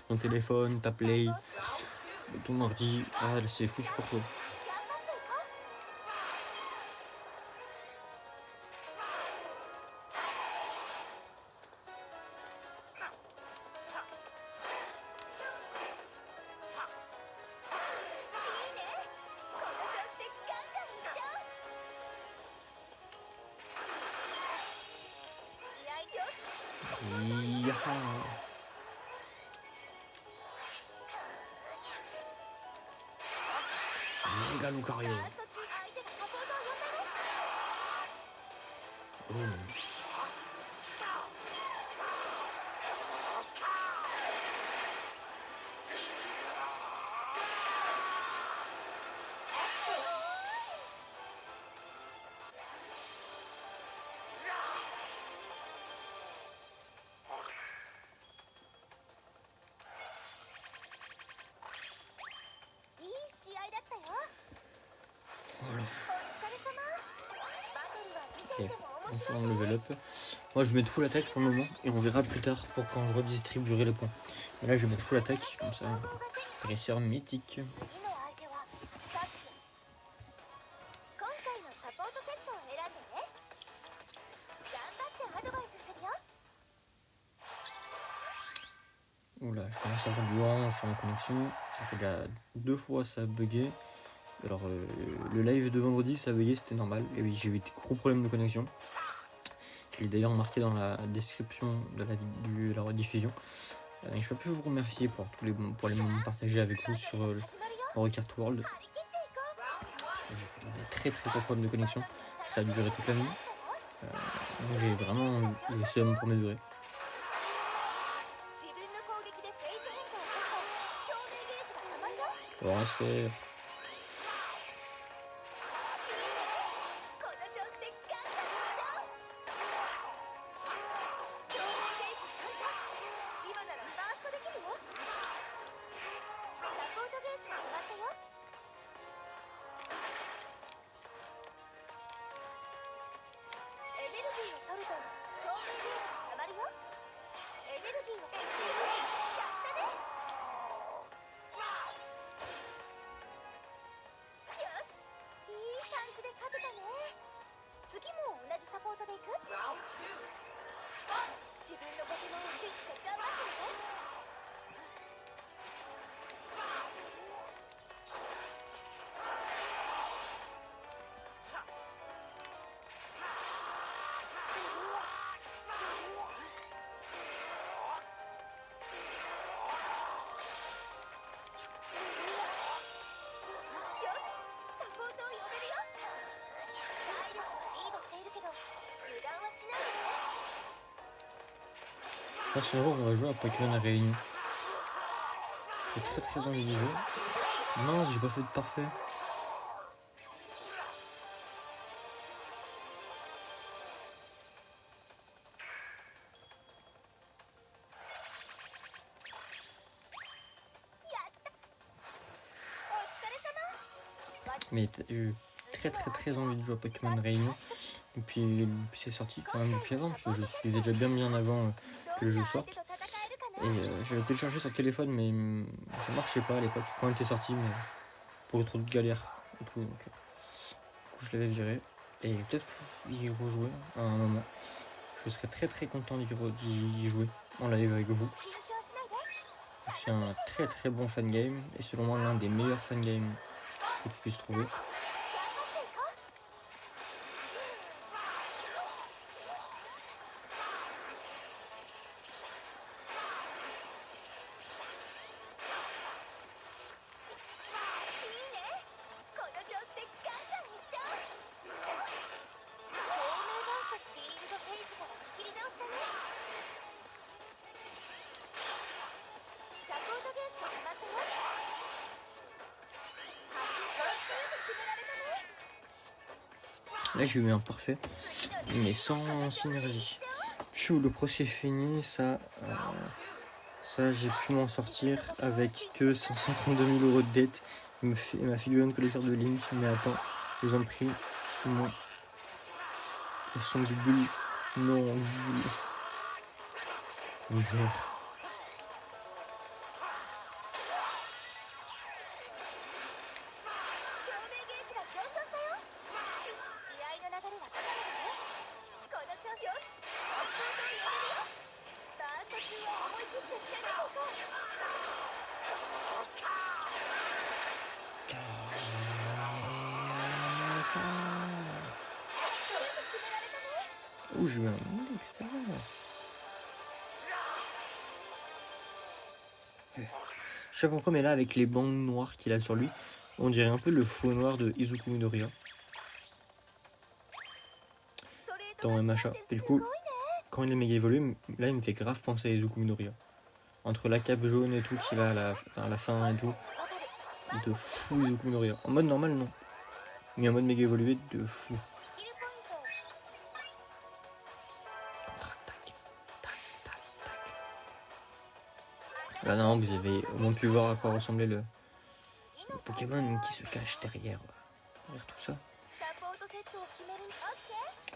Ton téléphone, ta play, ton ordi, ah c'est foutu pour toi. là, Lucario. ファーストチーム相手がサポートを呼んだね。 Oh. Voilà. Ok, enfin on level up. Moi je vais mettre full attaque pour le moment et on verra plus tard pour quand je redistribuerai les points. Et là je vais mettre full attaque, comme ça, dresseur mythique. Oula, je commence à avoir du orange sur ma connexion. Ça fait déjà 2 fois ça a bugué. Alors le live de vendredi ça a bugué, c'était normal. Et oui, j'ai eu des gros problèmes de connexion. Je l'ai d'ailleurs marqué dans la description de la rediffusion. Je ne peux plus vous remercier pour les moments partagés avec vous sur Mario Kart World. J'ai des très gros problèmes de connexion. Ça a duré toute la nuit. Donc j'ai vraiment le seum pour mesurer. On va se faire. Je pense qu'un jour on va jouer à Pokémon à Réunion. J'ai très envie d'y jouer. Non, j'ai pas fait de parfait. Mais j'ai eu très envie de jouer à Pokémon Réunion. Et puis c'est sorti quand même depuis avant, parce que je suis déjà bien avant que le jeu sorte. Et j'avais téléchargé sur le téléphone, mais ça marchait pas à l'époque quand il était sorti, mais pour trop de galères et tout. Donc, du coup, je l'avais viré. Et peut-être y rejouer à un moment. Je serais très content d'y jouer en live avec vous. C'est un très bon fangame, et selon moi l'un des meilleurs fangames que tu puisses trouver. Là j'ai eu un parfait, mais sans synergie. Puis le procès est fini, ça j'ai pu m'en sortir avec que 532 000 € de dette. Il m'a filé un collecteur de Link, mais attends, ils ont pris mon son de bulle. Non, bulle. Ouh, je veux un monde extérieur. Je sais pas pourquoi, mais là, avec les bandes noires qu'il a sur lui, On dirait un peu le faux noir de Izuku Midoriya ストレート dans 勝ち MHA. なんて Et す du ごい coup, ね quand il est méga évolué, là il me fait grave penser à Izuku Midoriya. Entre la cape jaune et tout qu'il a à la fin et tout, バトル de fou Izuku Midoriya. En mode normal, non. Mais en mode méga évolué, de fou. スキルポイント Contre-attaque. Tac, tac, tac. Là, non, vous avez au moins pu voir à quoi ressemblait le Pokémon qui se cache derrière tout ça. サポートセットを決める OK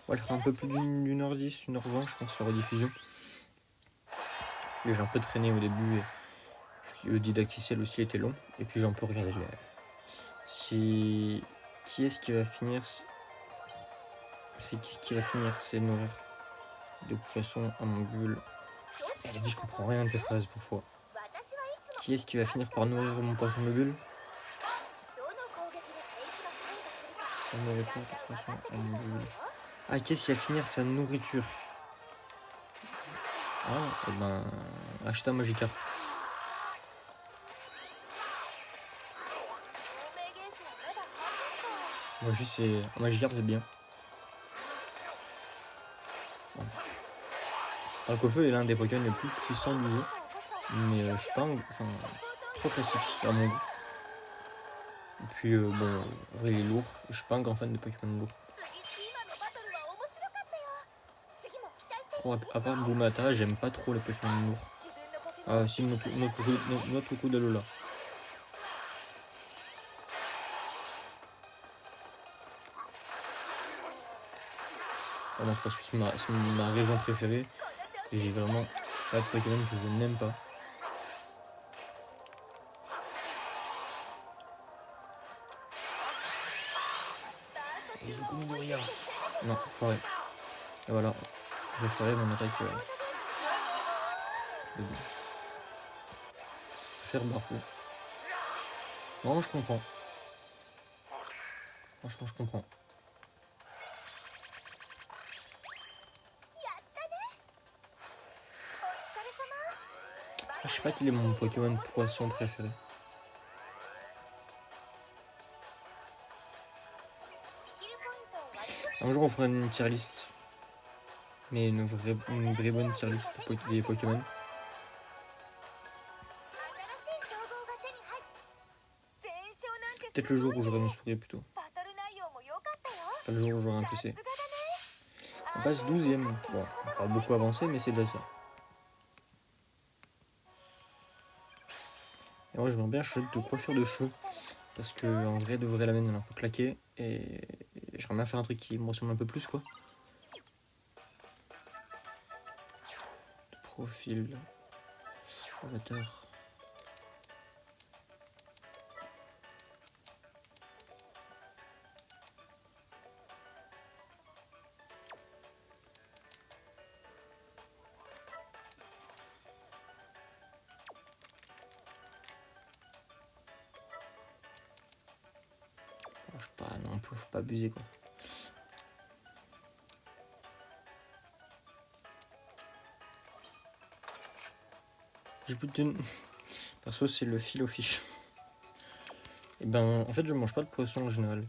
On va le faire un peu plus d'une heure 10, une heure 20, je pense, la rediffusion. J'ai un peu traîné au début et le didacticiel aussi était long. Et puis j'ai un peu regardé le. Si. Qui est-ce qui va finir? C'est qui va finir? C'est nourrir de poissons en bulle. Elle a dit, je comprends rien de tes phrases parfois. 私はいつも Qui est-ce qui va finir par nourrir mon poisson de bulle? どの攻撃で敵が変化するか Sa nourriture de poisson en bulle. Ah, qui est-ce qui va finir sa nourriture? Ah, et ben. Ashita Magica. 透明原子はまだ半分か Moi, juste, c'est. Magikarp, c'est bien. Alcofeu est l'un des Pokémon les plus puissants du jeu. Mais je sais pas, enfin, trop classique à mon goût. Et puis bon, en vrai il est lourd. Je suis pas un grand fan de Pokémon lourd. 次今のバトルは面白かったよ次も期待して Bon, à part Bumata, j'aime pas trop les Pokémon lourds. 自分のポケモン Ah, si notre coucou d'Alola. Vraiment, c'est parce que c'est ma région préférée. この調子 Et j'ai vraiment pas de Pokémon que je n'aime pas. Izuku Midoriya. Non, forêt. Et voilà. Je ferai mon attaque. De bon. Faire Barou. Non, je comprends. Franchement, je comprends. やったねお疲れ様 Je sais pas quel est mon Pokémon poisson préféré. スキルポイントを割り振 Un jour, on fera une tier list. Mais une vraie bonne tier list des Pokémon. 新しい称号が手に入る全勝なんて Peut-être le jour où j'aurai une souris plutôt. バトル内容も良かったよ Pas le jour où j'aurai un さす PC. がだね On passe 12ème. Bon, on a pas beaucoup avancé, mais c'est déjà ça. Et moi, j'aimerais bien changer de coiffure de cheveux. Parce que en vrai, de vrai, la mienne, elle est un peu claquée. Et j'aimerais bien faire un truc qui me ressemble un peu plus, quoi. Profil. Avatar. Je sais pas, non, faut pas abuser, quoi. J'ai plus de thune. Perso, c'est le fil au fiche. Et ben, en fait, je mange pas de poisson en général.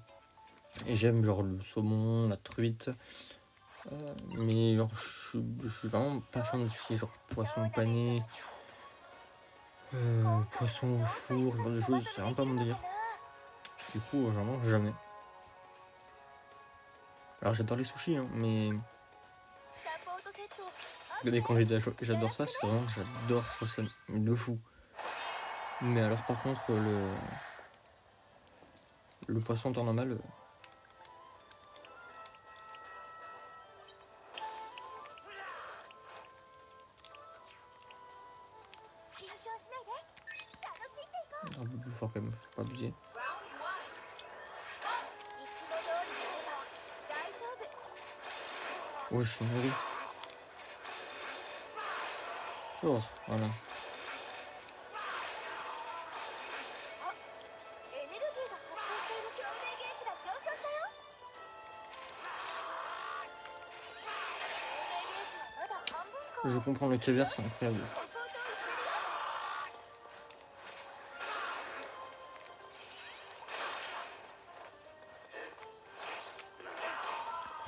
Et j'aime genre le saumon, la truite. Mais genre, je suis vraiment pas fan de tout ce qui est genre poisson pané, poisson au four, ce genre de choses. C'est vraiment pas mon délire. Du coup, j'en mange jamais. Alors, j'adore les sushis, hein, mais サポートセットを regardez, quand j'adore ça, c'est vraiment, j'adore ça, de fou. Mais alors, par contre, le poisson en temps normal, 緊張しないで楽しんでいこう un peu plus fort quand même, faut pas abuser. いつも通りやれば大丈夫 Ouais, je suis nourri. Oh, voilà. エネルギーが発生している共鳴ゲージが上昇したよ共鳴ゲージはまだ半分か Je comprends le caviar, c'est incroyable. サポートを入れる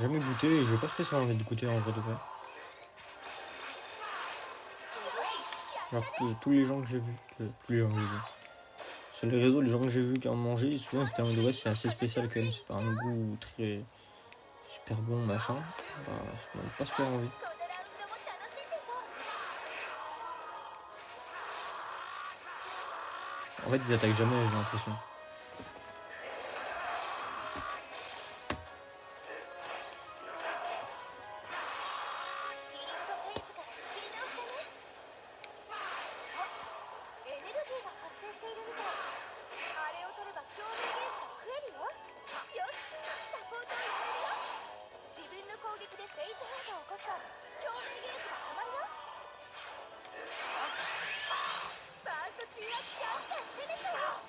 Jamais goûté et j'ai pas spécialement envie de goûter en vrai de vrai. Alors que tous les gens que j'ai vus, sur les réseaux, les gens que j'ai vus qui en mangeaient, souvent c'était en mode ouais, c'est assez spécial quand même, c'est pas un goût très super bon machin. Bah, ça m'a pas super envie. このラウンドも楽しんでいこう。 En fait, ils attaquent jamais, j'ai l'impression. フィールドフェイズから仕切り直したね。あ、エネルギーが発生しているみたい。あれを取れば共鳴ゲージが増えるよ。よし、サポートをやめるよ。自分の攻撃でフェイズ変化を起こすと共鳴ゲージが溜まるよ。ファースト中圧キャンセル攻めちゃおう。こ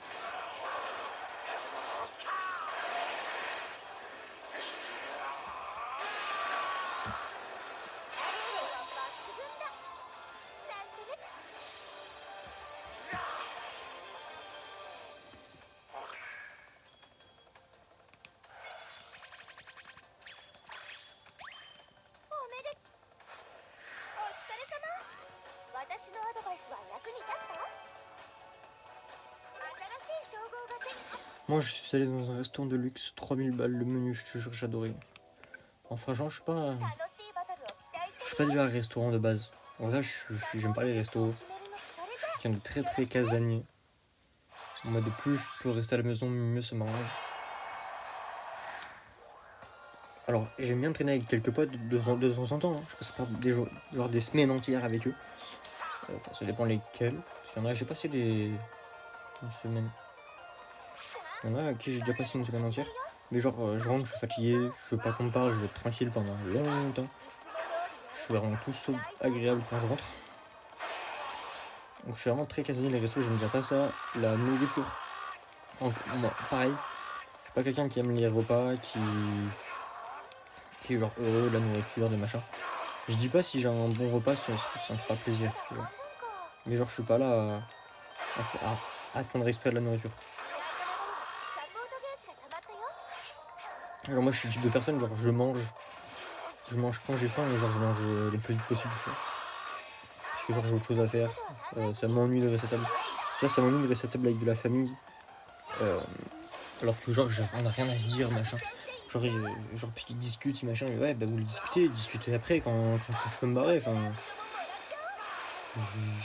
れは抜群だ。なんてね。おめでお疲れ様。私のアドバイスは役に立った？新しい称号が手に入っ Moi, je suis allé dans un restaurant de luxe, 3000 balles le menu, je te jure, j'adorais. Enfin, franchement, je suis pas. 楽しいバトルを期待し Je て suis る pas déjà un restaurant de base. En vrai, j'aime pas les restos. 決めるのそれ Je じゃ suis quelqu'un de très très casanier. En mode, plus je peux rester à la maison, mieux ça m'arrange. Alors, j'aime bien traîner avec quelques potes de temps en temps. Hein. Je passe pas des jours, genre des semaines entières avec eux. Enfin, ça dépend lesquels. Parce qu'il y en a, j'ai passé une semaine. Il y en a à qui j'ai déjà passé une semaine entière. Mais genre, je rentre, je suis fatigué, je veux pas qu'on me parle, je veux être tranquille pendant longtemps. Je suis vraiment tout sauf agréable quand je rentre. Donc je suis vraiment très casanier les restos, j'aime bien pas ça. La nourriture, moi, pareil. Je suis pas quelqu'un qui aime les repas, qui est genre heureux de la nourriture, de machin. Je dis pas si j'ai un bon repas, ça me fait pas plaisir. Tu vois. Mais genre je suis pas là à prendre exprès de la nourriture. サポートゲージが溜まったよ。 Genre moi je suis le type de personne, genre je mange quand j'ai faim, mais genre je mange le plus vite possible. Tu vois. Parce que genre j'ai autre chose à faire. Ça m'ennuie de rester à table. Ça m'ennuie de rester à table avec de la famille. Alors que genre on a rien à se dire, machin. Genre puis ils discutent, machin, mais ouais bah vous le discutez après quand je peux me barrer. Enfin,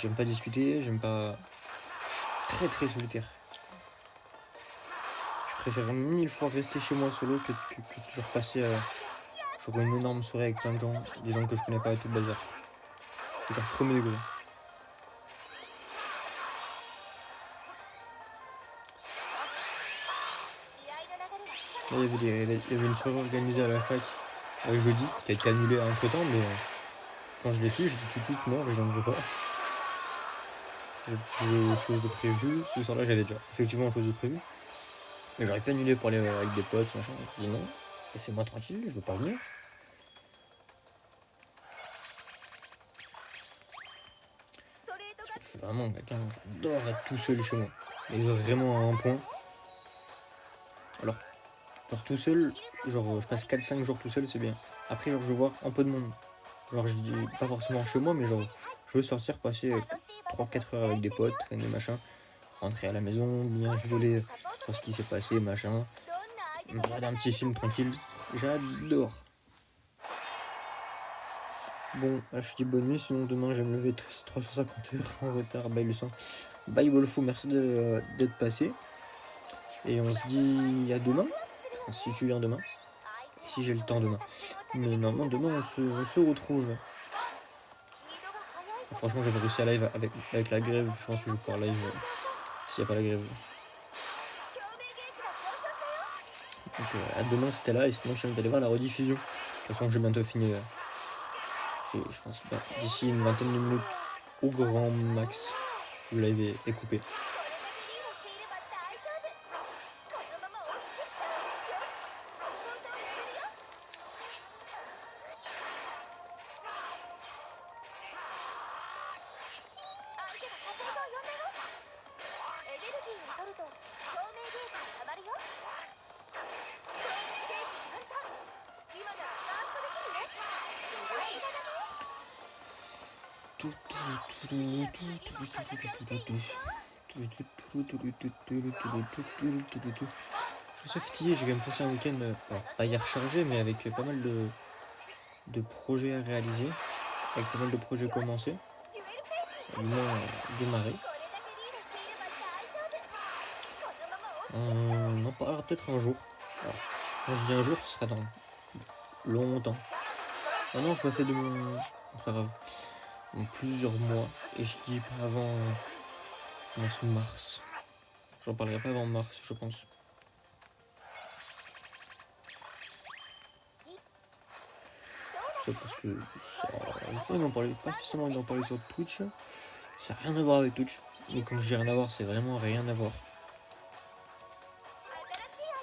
j'aime pas discuter, j'aime pas. Très très solitaire. Je préfère 1000 fois rester chez moi solo que toujours passer genre une énorme soirée avec plein de gens, des gens que je connais pas et tout le bazar. C'est genre premier degré. Là, il y avait une soirée organisée à la fac jeudi qui a été annulée entre temps, mais quand je l'ai su, j'ai dit tout de suite non, je n'en veux pas. J'ai autre chose de prévu. Ce soir-là, j'avais déjà effectivement autre chose de prévu. Mais j'aurais pas annulé pour aller avec des potes, machin. Je dis non, laissez-moi tranquille, je veux pas venir. Je suis vraiment quelqu'un qui adore être tout seul chez moi. Et vraiment à un point. Alors, genre tout seul, genre je passe 4-5 jours tout seul, c'est bien. Après, genre je veux voir un peu de monde. Genre je dis pas forcément chez moi, mais genre je veux sortir, passer 3-4 heures avec des potes, traîner machin, rentrer à la maison, bien rigoler sur ce qui s'est passé, machin. Regarder un petit film tranquille. J'adore. Bon, là je te dis bonne nuit, sinon demain je vais me lever 350 heures en retard. Bye le sang. Bye Wolfo, merci d'être passé. Et on se dit à demain, si tu viens demain. Si j'ai le temps demain. Mais normalement demain on se retrouve. Franchement j'avais réussi à live avec la grève, je pense que je vais pouvoir live s'il n'y a pas la grève. Donc à demain c'était là et sinon je vais aller voir la rediffusion. De toute façon j'ai bientôt fini. Je pense d'ici une vingtaine de minutes au grand max, le live est coupé. 今ならバーストできるね。Tout, Je suis fatigué, j'ai quand même passé un week-end, alors, pas hier chargé, mais avec pas mal de projets à réaliser, avec pas mal de projets commencés, du moins démarrés. これだけリードしていれば大丈夫。このまま押し On en parlera peut-être un jour. Alors, quand je dis un jour, ce sera dans longtemps. Ah non, je me fais de mon... C'est pas grave. Dans plusieurs mois, et je dis pas avant mars. J'en parlerai pas avant mars, je pense. C'est parce que ça... pas forcément d'en parler sur Twitch. Ça n'a rien à voir avec Twitch. Mais quand je dis rien à voir, c'est vraiment rien à voir.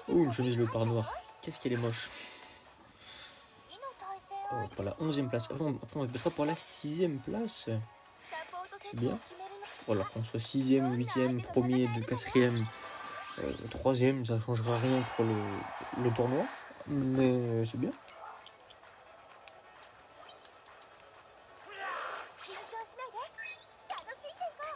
Oh, une chemise léopard noire. Qu'est-ce qu'elle est moche. 次の体勢を Pour la 11e place. Après, on va pour la 6e place. サポートセッ C'est ト bien. を決めるの。 Voilà, qu'on soit 6e, 8e, 1er, 4e, 3e, ça changera rien pour le tournoi. Mais c'est bien. 緊張しないで。楽しんでいこう。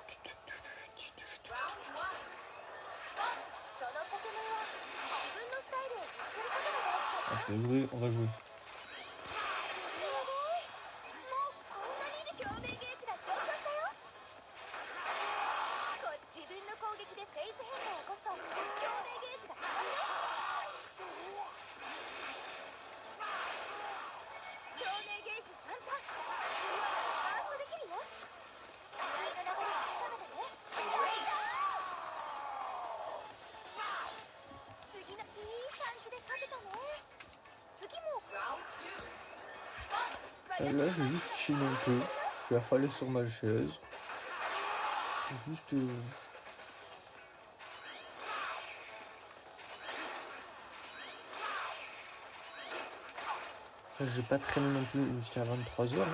そのポケモンは自分のスタイルを見つけることが大事だ。 On va jouer, on va jouer. すごい。もうこんなに共鳴ゲージが上昇したよ。自分の攻撃でフェイス変化を起こすと共鳴ゲージが上がるよ。共鳴ゲージ3ターン。今ならバーストできるよ。試合の流れをつかめたね。次のいい感じで勝てたね。次も Là, je vais juste chiller un peu. Je vais affaler sur ma chaise. Juste. J'ai pas traîné non plus jusqu'à 23h. Hein.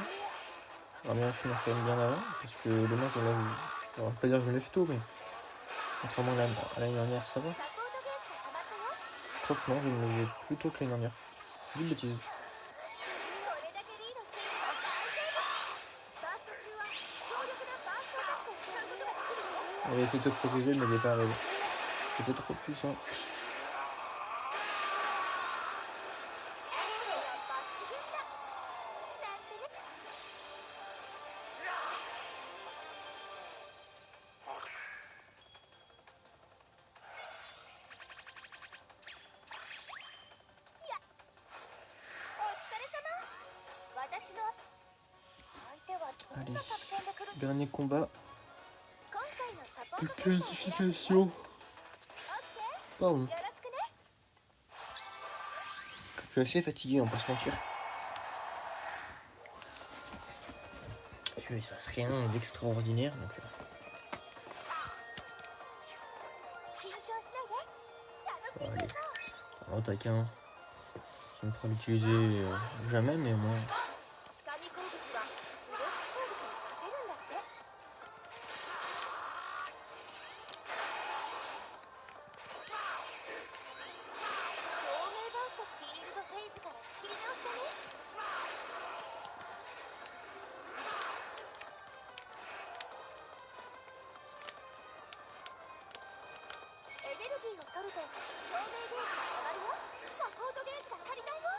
J'aimerais bien finir quand même bien avant. Parce que demain, je me lève. Alors, je vais pas dire que je me lève tôt, mais. Contrairement à l'année dernière, ça va. サポートゲージが溜まったよ。 Je crois que non, je me levais plus tôt que l'année dernière. C'est une bêtise. これだけリードしていれば大丈夫。バースト中は強力なバーストアタックを使うことができるよ。 Elle essaie de se protéger, mais elle n'est pas arrivée. C'était trop puissant. これは抜群だ。なんてね。いや、お疲れ様。私の相手はどんな作戦で来る。 Dernier combat 今回のサポー de トセットを狙う。 classification. オッケ Pardon. ー、よろしくね。 Je suis assez fatigué, on va pas se mentir. Parce qu'il se passe rien d'extraordinaire. Donc, 緊張しないで。楽しんで allez. いこう。 Alors, taquin. Je ne pourrais l'utiliser jamais, mais au moins. つかみ攻撃はブロック攻撃に勝てるんだって。共鳴バーストフィールドフェイズから仕切り直したね。エネルギーを取ると共鳴ゲージが上がるよ。サポートゲージが足りないよ。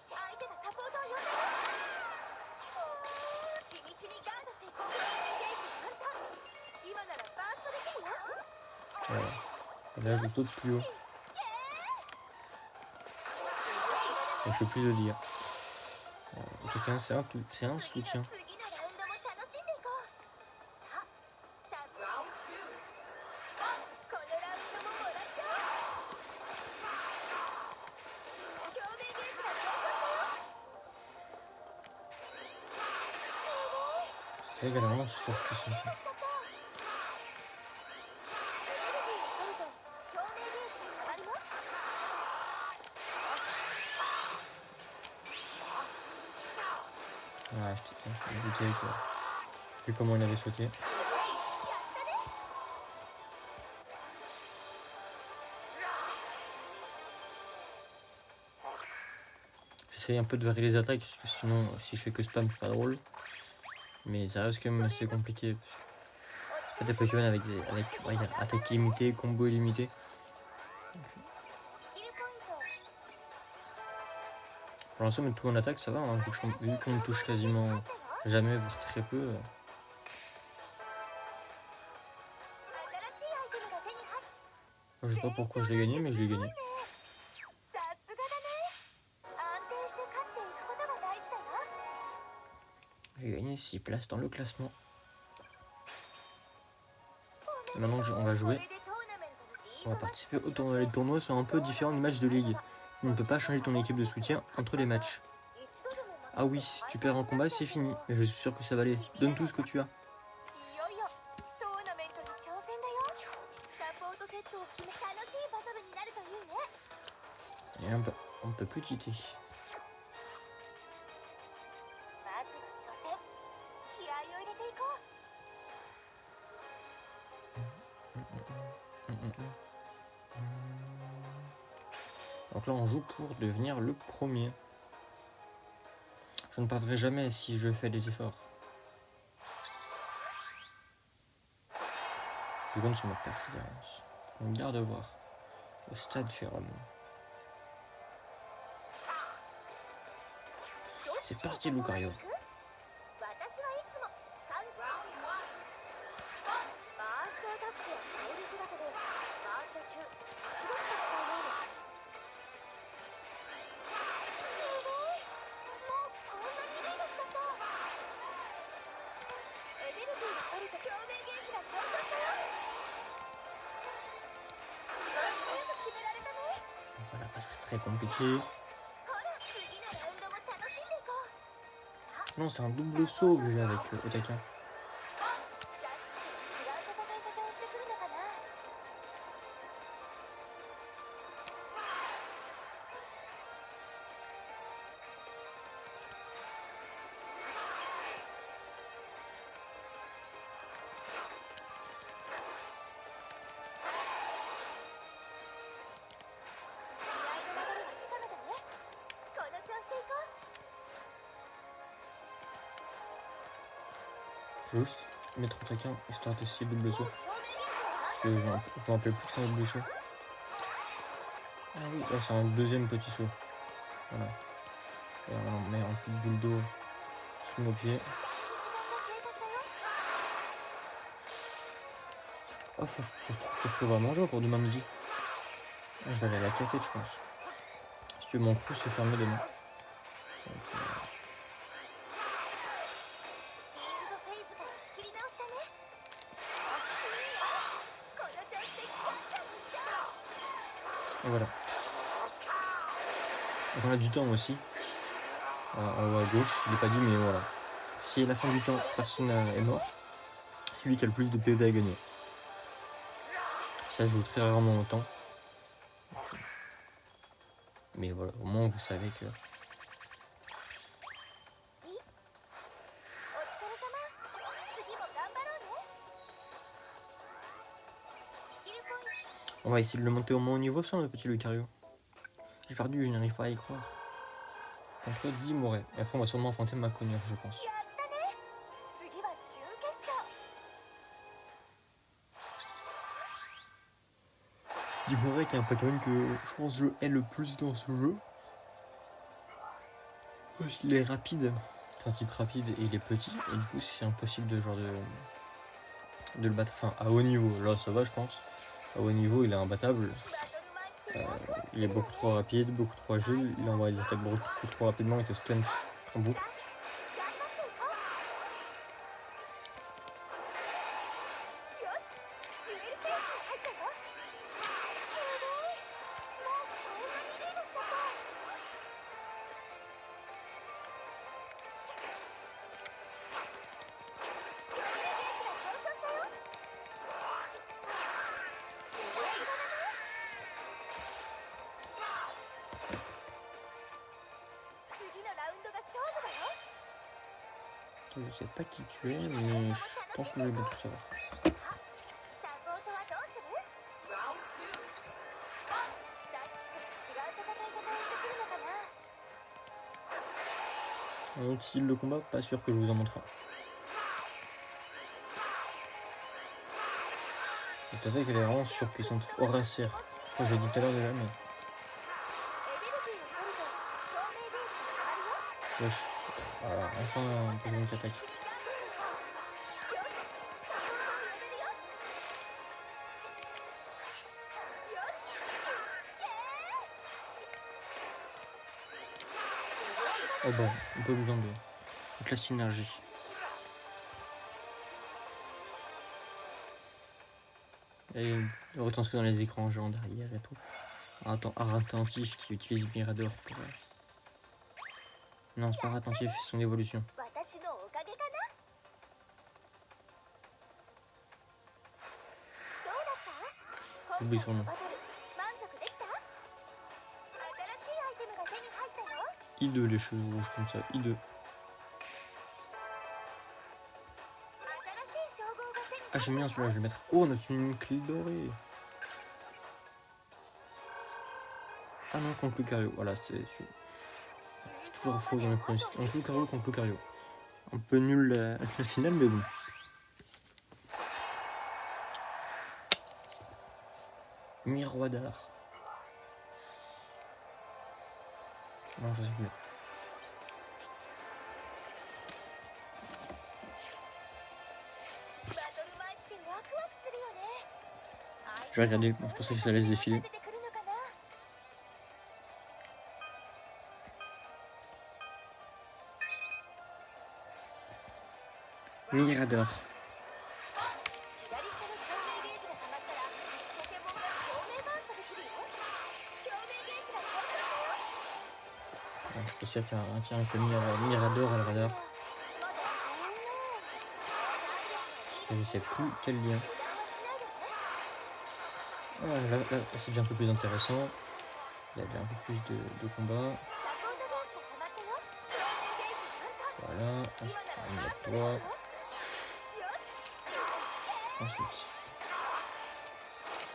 相手がサポートを呼んでる。地道にガードしていこう。ゲージ3ターン。今ならバーストできるよ。 Voilà. Et là, je saute plus haut. Je sais plus de dire. En tout cas, c'est un soutien. 次のラウンドも楽しんでいこう。さあ、このラウンドももらっちゃおう。共鳴ゲージが上昇したよ。C'est vrai qu'elle est vraiment surpuissante. しちゃった。エネルギーを取ると共鳴ゲージが上昇るよ。 Ouais, je t'ai buté quoi. Vu comment il avait sauté. やったね。 Voilà. j'essaie un peu de varier les attaques, parce que sinon, si je fais que spam, c'est pas drôle. Mais ça reste quand même assez compliqué. C'est pas des Pokémon avec on va dire, attaque illimitée, combo illimité. スキルポイント Pour l'instant, mais tout en attaque, ça va. Hein, vu qu'on ne touche quasiment jamais, voire très peu. 新しいアイテムが手に入っ Je sais pas pourquoi je l'ai gagné, mais je l'ai gagné. さすがだね安定して勝っていくことが大事だよ J'ai gagné 6 places dans le classement. Et maintenant, on va jouer. これでトーナメントのリー On グ va マッチ participer au tournoi. Les tournois sont un peu différents des matchs de ligue. Tu ne peux pas changer ton équipe de soutien entre les matchs. 一度でも負け Ah oui, si tu perds un combat, c'est fini. Mais je suis sûr que ça va aller. Donne tout ce que tu as. いよいよトーナメントに挑戦だよサポートセットを決め楽しいバトルになるといいね Et on ne peut plus quitter. まずは初戦気合を入れていこう Donc là, on joue pour devenir le premier. Je ne perdrai jamais si je fais des efforts. Je compte sur ma persévérance. On garde voir. Au stade Ferrum. C'est parti, Lucario. 私はいつも歓喜バーストアタックは強力だけどバースト中一度しか使えないのすごいもうこんなにリードしちゃったエネルギーが降りて共鳴ゲージが上昇したよ全部決められたね Voilà, pas très compliqué. ほら次のラウンドも楽しんでいこう Non, c'est un double saut que j'ai avec Otaka. ジャッジと違う戦い方をしてくるのかな 試合の流れがつかめたねこの調子でいこ Je vais juste mettre Otaka histoire d'essayer le double saut. う共鳴ゲージが Parce que je m'en rappelle plus que c'est un double saut. Ah oui, là, c'est un deuxième petit saut. Voilà. Et on met un petit boule d'eau sous nos pieds. 時間が経過したよ Oh, faut que je prévoie à manger pour demain midi. Ah, je vais aller à la café, je pense. Si tu veux, mon coup, c'est fermé demain. Donc, フィールドフェイズから仕切り直したねこの調子でガッガッしょ et voilà. Donc, on a du temps aussi. En haut à gauche, je l'ai pas dit, mais voilà. Si à la fin du temps, personne est mort, celui qui a le plus de PV a gagné. Ça joue très rarement autant. Mais voilà, au moins vous savez que お疲れ様次も頑張ろうねスキルポイント on va essayer de le monter au moins au niveau 100, le petit Lucario. J'ai perdu, je n'arrive pas à y croire. Contre 10 Moret. Et après, on va sûrement affronter Maconier, je pense. やったね次は準決勝 Dimoré qui est un Pokémon que je pense je hais le plus dans ce jeu. Il est rapide, c'est un type rapide et il est petit, et du coup c'est impossible de le battre. Enfin, à haut niveau, là ça va je pense. À haut niveau, il est imbattable. バトル前って Il est beaucoup trop rapide, beaucoup trop agile. Il envoie des attaques beaucoup trop rapidement et te stun en bout. 頑張っていこうよしデュエルフェイスに入ったよすごいもうこんなにリードしちゃった共鳴ゲージが上昇したよ次のラウンドが勝負だよ Je sais pas qui tu es, mais je pense que je vais tout savoir. サポートはどうするさっきと違う戦い方をしてくるのかな Un autre style de combat, pas sûr que je vous en montre un. Cette attaque elle est vraiment surpuissante. Horacer. Enfin, j'ai dit tout à l'heure déjà, mais. Wesh. Voilà, enfin un peu une attaque. Oh bon, on peut besoin de la synergie. Et retranscrit dans les écrans genre derrière et tout. Attentif qui utilise Mirador pour. Non, c'est pas attentif, c'est son évolution. 私のおかげかな。どうだった？ J'oublie son nom. バトル満足できた？新しいアイテムが手に入ったよ。 I2 les cheveux rouges comme ça, I2. 新しい称号が手に Ah j'aime bien celui-là, je vais le mettre. Oh on a une clé dorée. Ah non, contre Lucario, voilà, c'est toujours faux dans le pronostic. Donc Lucario contre Lucario. Un peu nul la finale, mais bon. Miroir d'art. Non, je sais plus. Je vais regarder, je pense que je la laisse défiler. Mirador. Je suis sûr qu'il y a un tir avec le Mirador à le radar. Et je sais plus quel lien. Ah, là c'est déjà un peu plus intéressant. Il y a déjà un peu plus de combat. Voilà, on met toi. Ensuite.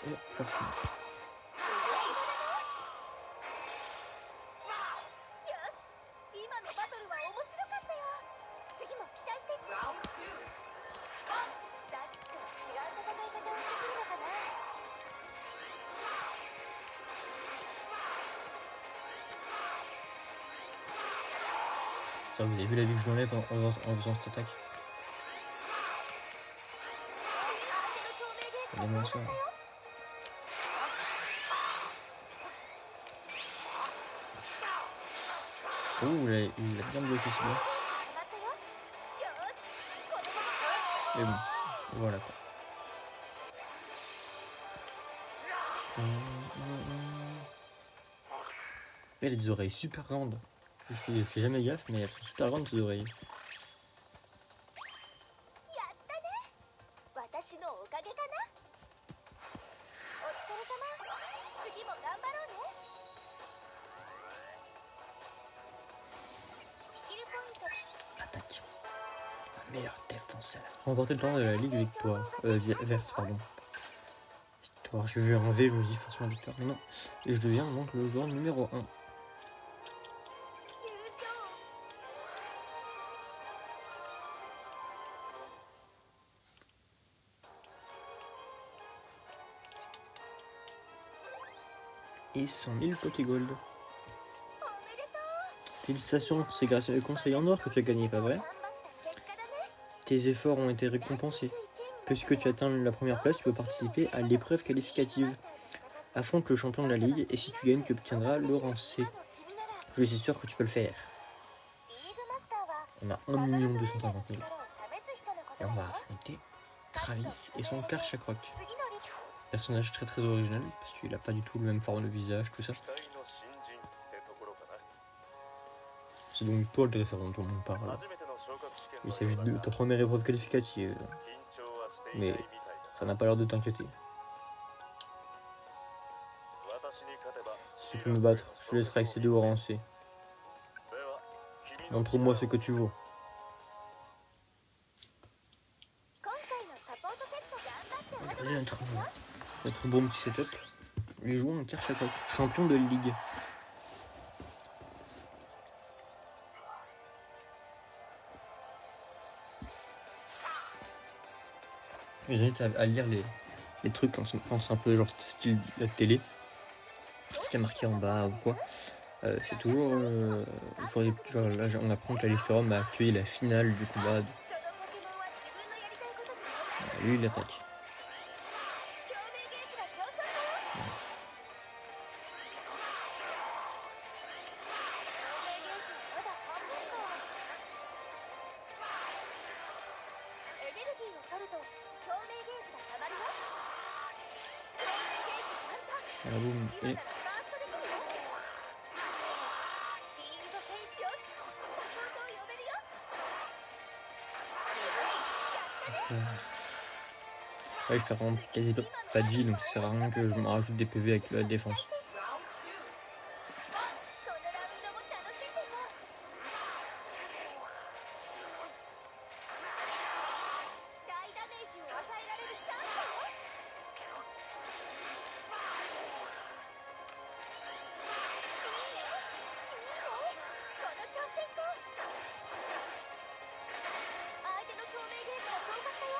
Et hop. Ça, vous avez vu la vie que je m'enlève en faisant cette attaque. Regardez-moi ça. Oh, il a bien bloqué celui-là. Mais bon, voilà quoi. Elle a des oreilles super grandes. Je fais jamais gaffe, mais elles sont super grandes ces oreilles. Attaque. La meilleure défenseur. Remporter le temps de la Ligue Victoire. Verte, pardon. Victoire. J'ai vu un V, je me dis forcément victoire. Mais non. Et je deviens donc le joueur numéro 1. Et 100 000 Pokégold. Félicitations, c'est grâce au conseil en or que tu as gagné, pas vrai? Tes efforts ont été récompensés. Puisque tu atteins la première place, tu peux participer à l'épreuve qualificative. Affronte le champion de la ligue et si tu gagnes, tu obtiendras le rang C. Je suis sûr que tu peux le faire. On a 1 250 000. Et on va affronter Travis et son Karchakroc. Personnage très très original parce qu'il a pas du tout le même forme de visage, tout ça. C'est donc toi le dresseur dont on parle. Il s'agit de ta première épreuve qualificative. Mais ça n'a pas l'air de t'inquiéter. Si tu peux me battre, je te laisserai accéder au rang C. Montre-moi ce que tu vaux. Notre bon petit setup. Les joueurs en Karchakroc, champion de ligue. Je vous invite à lire les trucs quand c'est un peu genre style la télé. Ce qui est marqué en bas ou quoi. C'est toujours. Genre là, on apprend que l'Aliforum a accueilli la finale du combat. そのポケモンは自分のやりたいことに挑む Lui, il attaque. 共鳴ゲージが上昇したよ共鳴ゲージまだ半分かエネルギーを取ると共鳴ゲージがたまるよ共鳴ゲージ満タン Voilà, boum. 今 Et ならバーストできるよフィールドフェイスよしサポートを呼べるよ ouais, je perds vraiment quasi pas de vie, donc ça sert à rien que je me rajoute des PV avec la défense. このラウンドも楽しんでよ大ダメージを与えられるチャンスよいいねこの調子でいこう相手の共鳴ゲージが増加したよ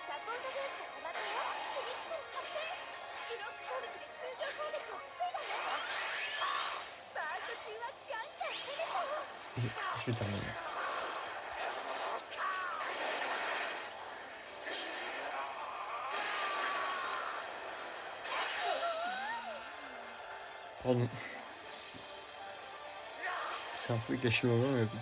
サポートゲージがたまったよフィニッシュ達成ブロック攻撃で通常攻撃を防いだねバースト中はガンガン攻めたよ Et je le termine. Pardon. C'est un peu gâché au moment, mais bon.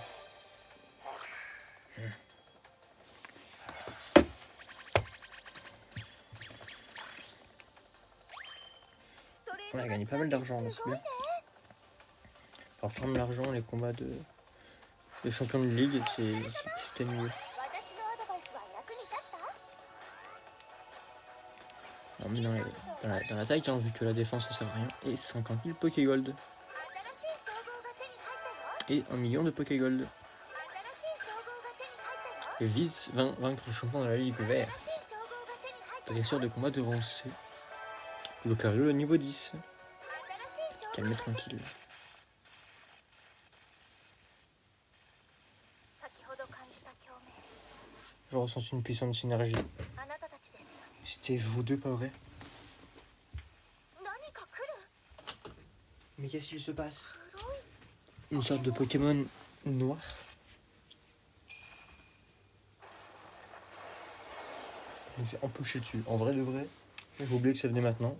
On a gagné pas mal d'argent, là, c'est bien. Enfin, ferme l'argent, les combats de champion de ligue, c'était mieux. 私のアドバイスは役に立った Alors, mais dans l'attaque, hein, vu que la défense ça sert à rien. Et 50 000 Pokégold. 新しい称号が手に入ったよ Et 1 million de Pokégold. 新しい称号が手に入ったよ Et vise vaincre le champion de la ligue verte. 新しい称号が手に入ったよ Dresseur de combat devancé. Lucario le niveau 10. 新しい称号 Calme tranquille. 先ほど感じた共鳴 Je ressens une puissante synergie. あなたたちですよね C'était vous deux, pas vrai? 何か来る Mais qu'est-ce qu'il se passe? 黒い Une sorte de Pokémon noir? Je me fais empêcher dessus. En vrai de vrai, j'ai oublié que ça venait maintenant.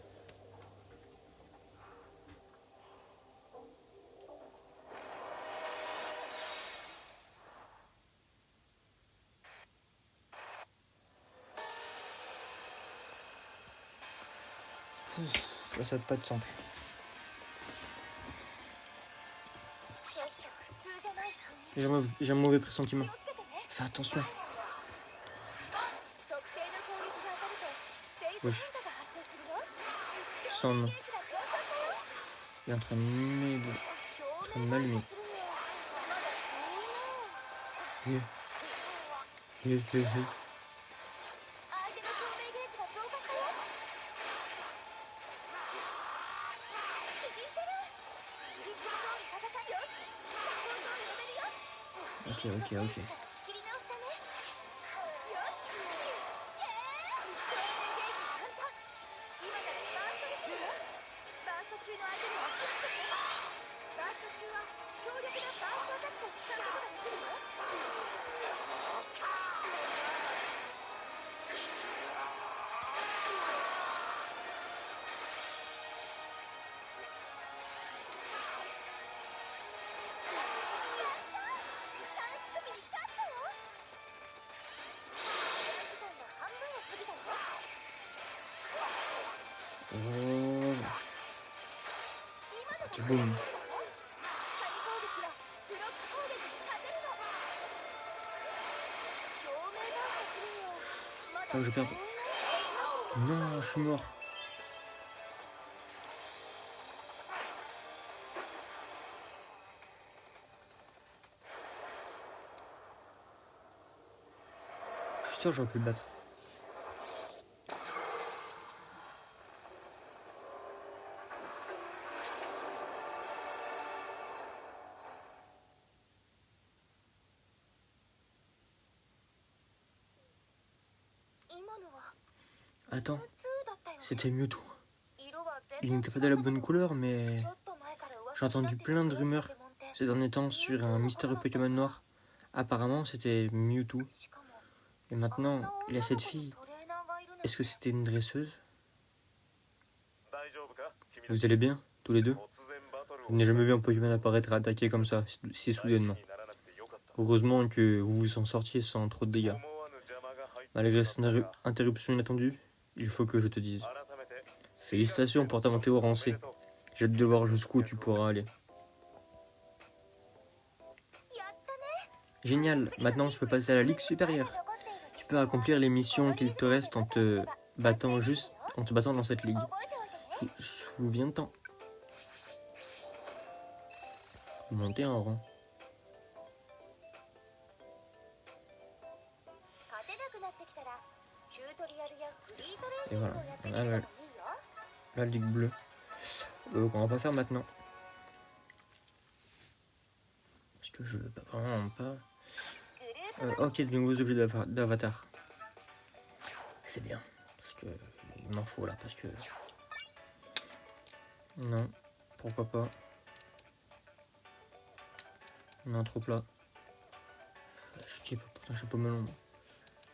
Là, ça va pas être simple. ちょっと普通じゃない雰囲 J'ai un mauvais pressentiment. 気をつけてね Fais attention. 特定の攻撃が当たるとフェイズよし変化が発生するよ Son ゲージが上昇したよ il est en train de m'aimer. 共鳴 mal mis. するねまだ遠いね Hé, hé, hé. 相手の共鳴ゲージが増加したよ響いてるいつも通り戦いよしサポートを呼べるよ Ok, ok, ok. 仕切り直したねよし共鳴ゲージ満タン今ならバーストできるよバースト中の相手には気をつけてバースト中は強力なバーストアタックを使うことができるよ Oh. Ok, boum. Oh, je perds. Non, je suis mort. Je suis sûr que j'aurais pu le battre. Attends, 普通だったよね。 c'était Mewtwo. 色は全 Il 然 n'était pas de la bonne couleur, mais ちょっと前から噂 j'ai entendu plein de rumeurs ces derniers temps sur un mystérieux Pokémon noir. Apparemment, c'était Mewtwo. しかも Et maintenant, il a cette fille. トレーナーがいるね。 Est-ce que c'était une dresseuse? 大丈夫か君たち Vous allez bien, tous les deux? 突然バトルを Je n'ai jamais vu un Pokémon apparaître et attaquer comme ça, si soudainement. にならなくてよかった Heureusement que vous vous en sortiez sans trop de dégâts. 思わぬ邪魔が入って Malgré cette interruption inattendue, il faut que je te dise. 改めて Félicitations pour ta montée au rang C. J'ai hâte de voir jusqu'où tu pourras aller. やったね。 Génial, maintenant tu peux passer à la Ligue supérieure. 残っている Tu peux accomplir les missions qu'il te reste en te battant dans cette ligue. 覚えておいてね。 Souviens-t'en. Monter en rang. 勝てなくなってきたらチュートリアルやフリートレ Et ーニン voilà, グをやってみ on る a のもいいよ。 la Ligue bleue. Donc on va pas faire maintenant. Parce que je veux pas, vraiment pas. グループ Ok, de nouveaux objets d'avatar. C'est bien. Parce que il m'en faut là. Parce que. Non. Pourquoi pas. Non, trop plat. Je dis pourtant je suis pas melon.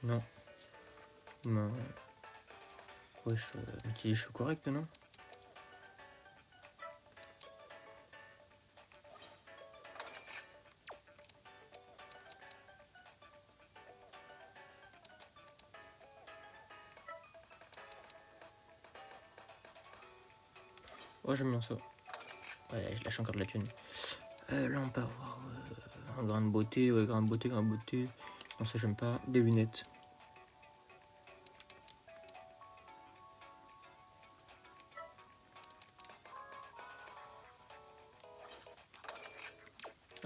Non. Non. Wesh, je suis correct, non? Oh, j'aime bien ça. Ouais, je lâche encore de la thune. Là, on peut avoir un grain de beauté. Ouais, grain de beauté, grain de beauté. Non, ça, j'aime pas. Des lunettes.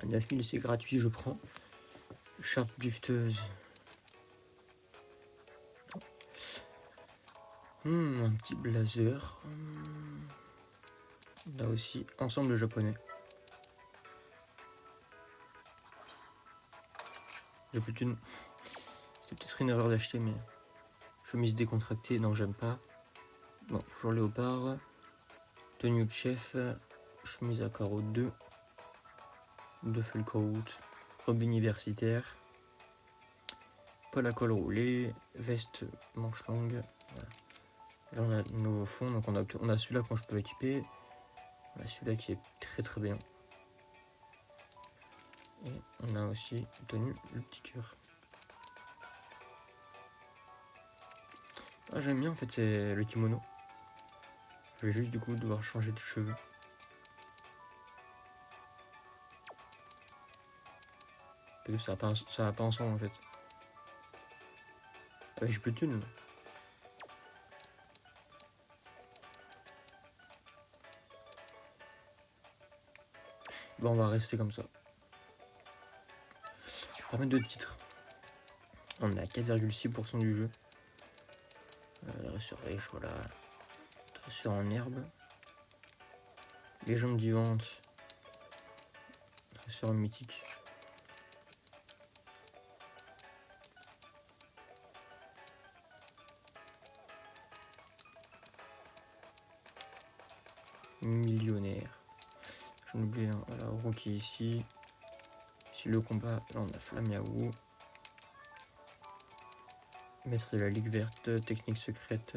Un 9000, c'est gratuit, je prends. Charpe dufteuse. Un petit blazer. Là aussi, ensemble japonais. J'ai plus d'une. C'est peut-être une erreur d'acheter, mais chemise décontractée, non, j'aime pas. Bon, toujours léopard. Tenue de chef. Chemise à carreaux 2. Duffelcoat. Robe universitaire. Pas la col roulée. Veste manche longue. Voilà. Là, on a le nouveau fond, donc on a celui-là quand je peux équiper. On a celui-là qui est très très bien. Et on a aussi tenue le petit cœur. Ah, j'aime bien en fait, c'est le kimono. Je vais juste du coup devoir changer de cheveux. Parce que ça va pas ensemble en fait. J'ai plus de thunes là. Bon, on va rester comme ça. Pas mal de titres. On est à 4,6% du jeu. Dresseur riche, voilà. Dresseur en herbe. Légende vivante. Dresseur mythique. Millionnaire. J'en oublie un. Voilà, rookie ici. Ici le combat. Là on a Flamiaou. Maître de la Ligue verte. Technique secrète.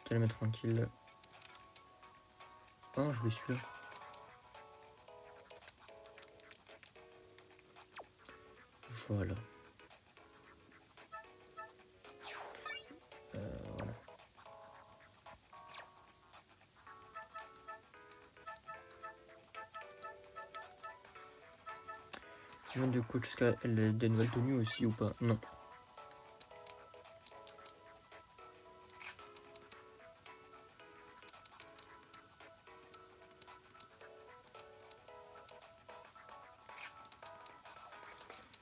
Calme tranquille. Oh, je voulais celui-là. Voilà. Voilà. Tu viens de coach jusqu'à des nouvelles tenues aussi ou pas? Non.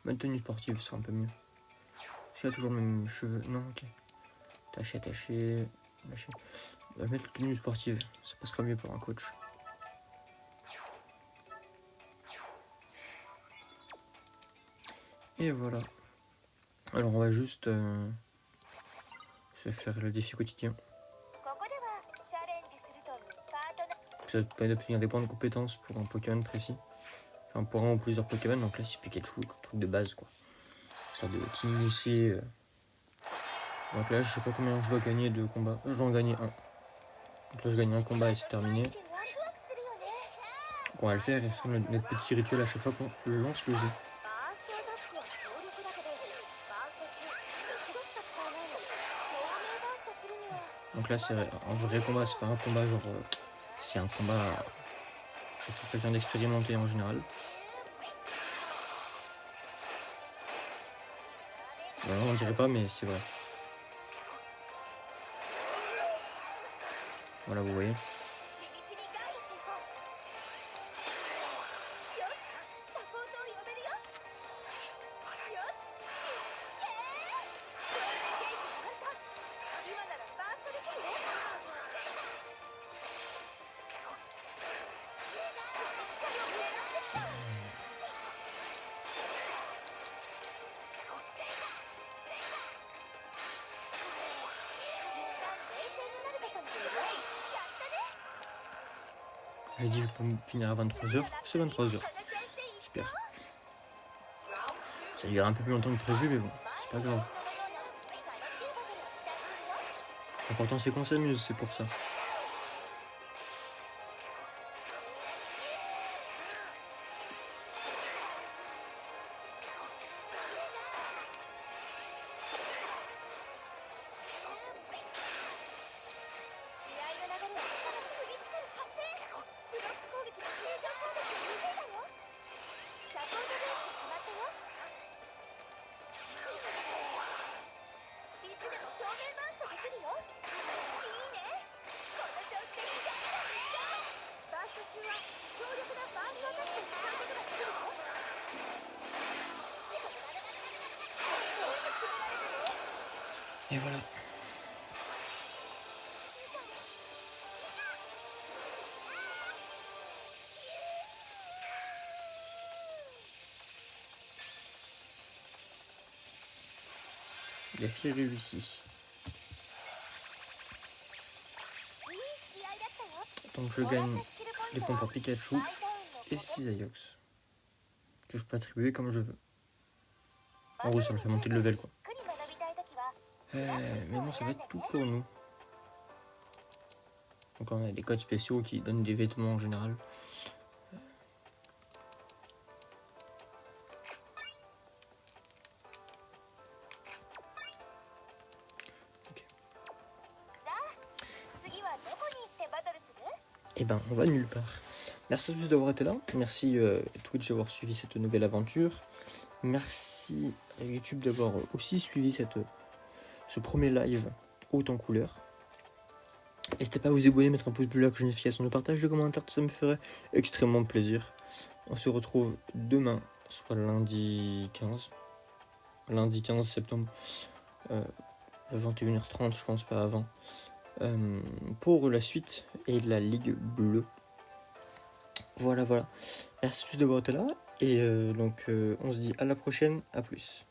Ma tenue sportive sera un peu mieux. Est-ce qu'il y a toujours les mêmes cheveux? Non, ok. Taché, lâché. On va mettre la tenue sportive, ça passera mieux pour un coach. Et voilà. Alors on va juste Je vais faire le défi quotidien. ここではチャレンジするとパートナー Ça te permet d'obtenir des points de compétence pour un Pokémon précis. Enfin, pour un ou plusieurs Pokémon, donc là c'est Pikachu, le truc de base quoi. Ça de t'initier. Donc là, je sais pas combien je dois gagner de combats. Je dois en gagner un. Donc là, je gagne un combat et c'est terminé. ってワクワクするよね Donc on va le faire et faire notre petit rituel à chaque fois qu'on lance le jeu. バーストアタックは強力だけどバースト中一度しか使えないの透明バーストするには Donc là, c'est un vrai combat, c'est pas un combat genre. C'est un combat. Je trouve quelqu'un d'expérimenté en général. Non, on dirait pas, mais c'est vrai. Voilà, vous voyez. 地道にガードしていこうよしサポートを呼べるよよしイエーイゲージ簡単今ならバーストできるね J'ai dit que je peux finir à 23h. C'est 23h. Super. Ça ira un peu plus longtemps que prévu, mais bon, c'est pas grave. L'important c'est qu'on s'amuse, c'est pour ça. Et voilà. Défi réussi. Donc je gagne des points pour Pikachu et 6 Aiox. Que je peux attribuer comme je veux. En gros, ça me fait monter de level quoi. Mais bon, ça va être tout pour nous. Donc on a des codes spéciaux qui donnent des vêtements en général. Ok. Et ben, on va nulle part. Merci à tous d'avoir été là. Merci Twitch d'avoir suivi cette nouvelle aventure. Merci à YouTube d'avoir aussi suivi ce premier live haut en couleur. N'hésitez pas à vous abonner, mettre un pouce bleu, la cloche de notification, le partage, le commentaire, ça me ferait extrêmement plaisir. On se retrouve demain, soit lundi 15 septembre, à 21h30, je pense pas avant, pour la suite et la Ligue Bleue. Voilà. Merci à tous d'avoir été là, et donc on se dit à la prochaine, à plus.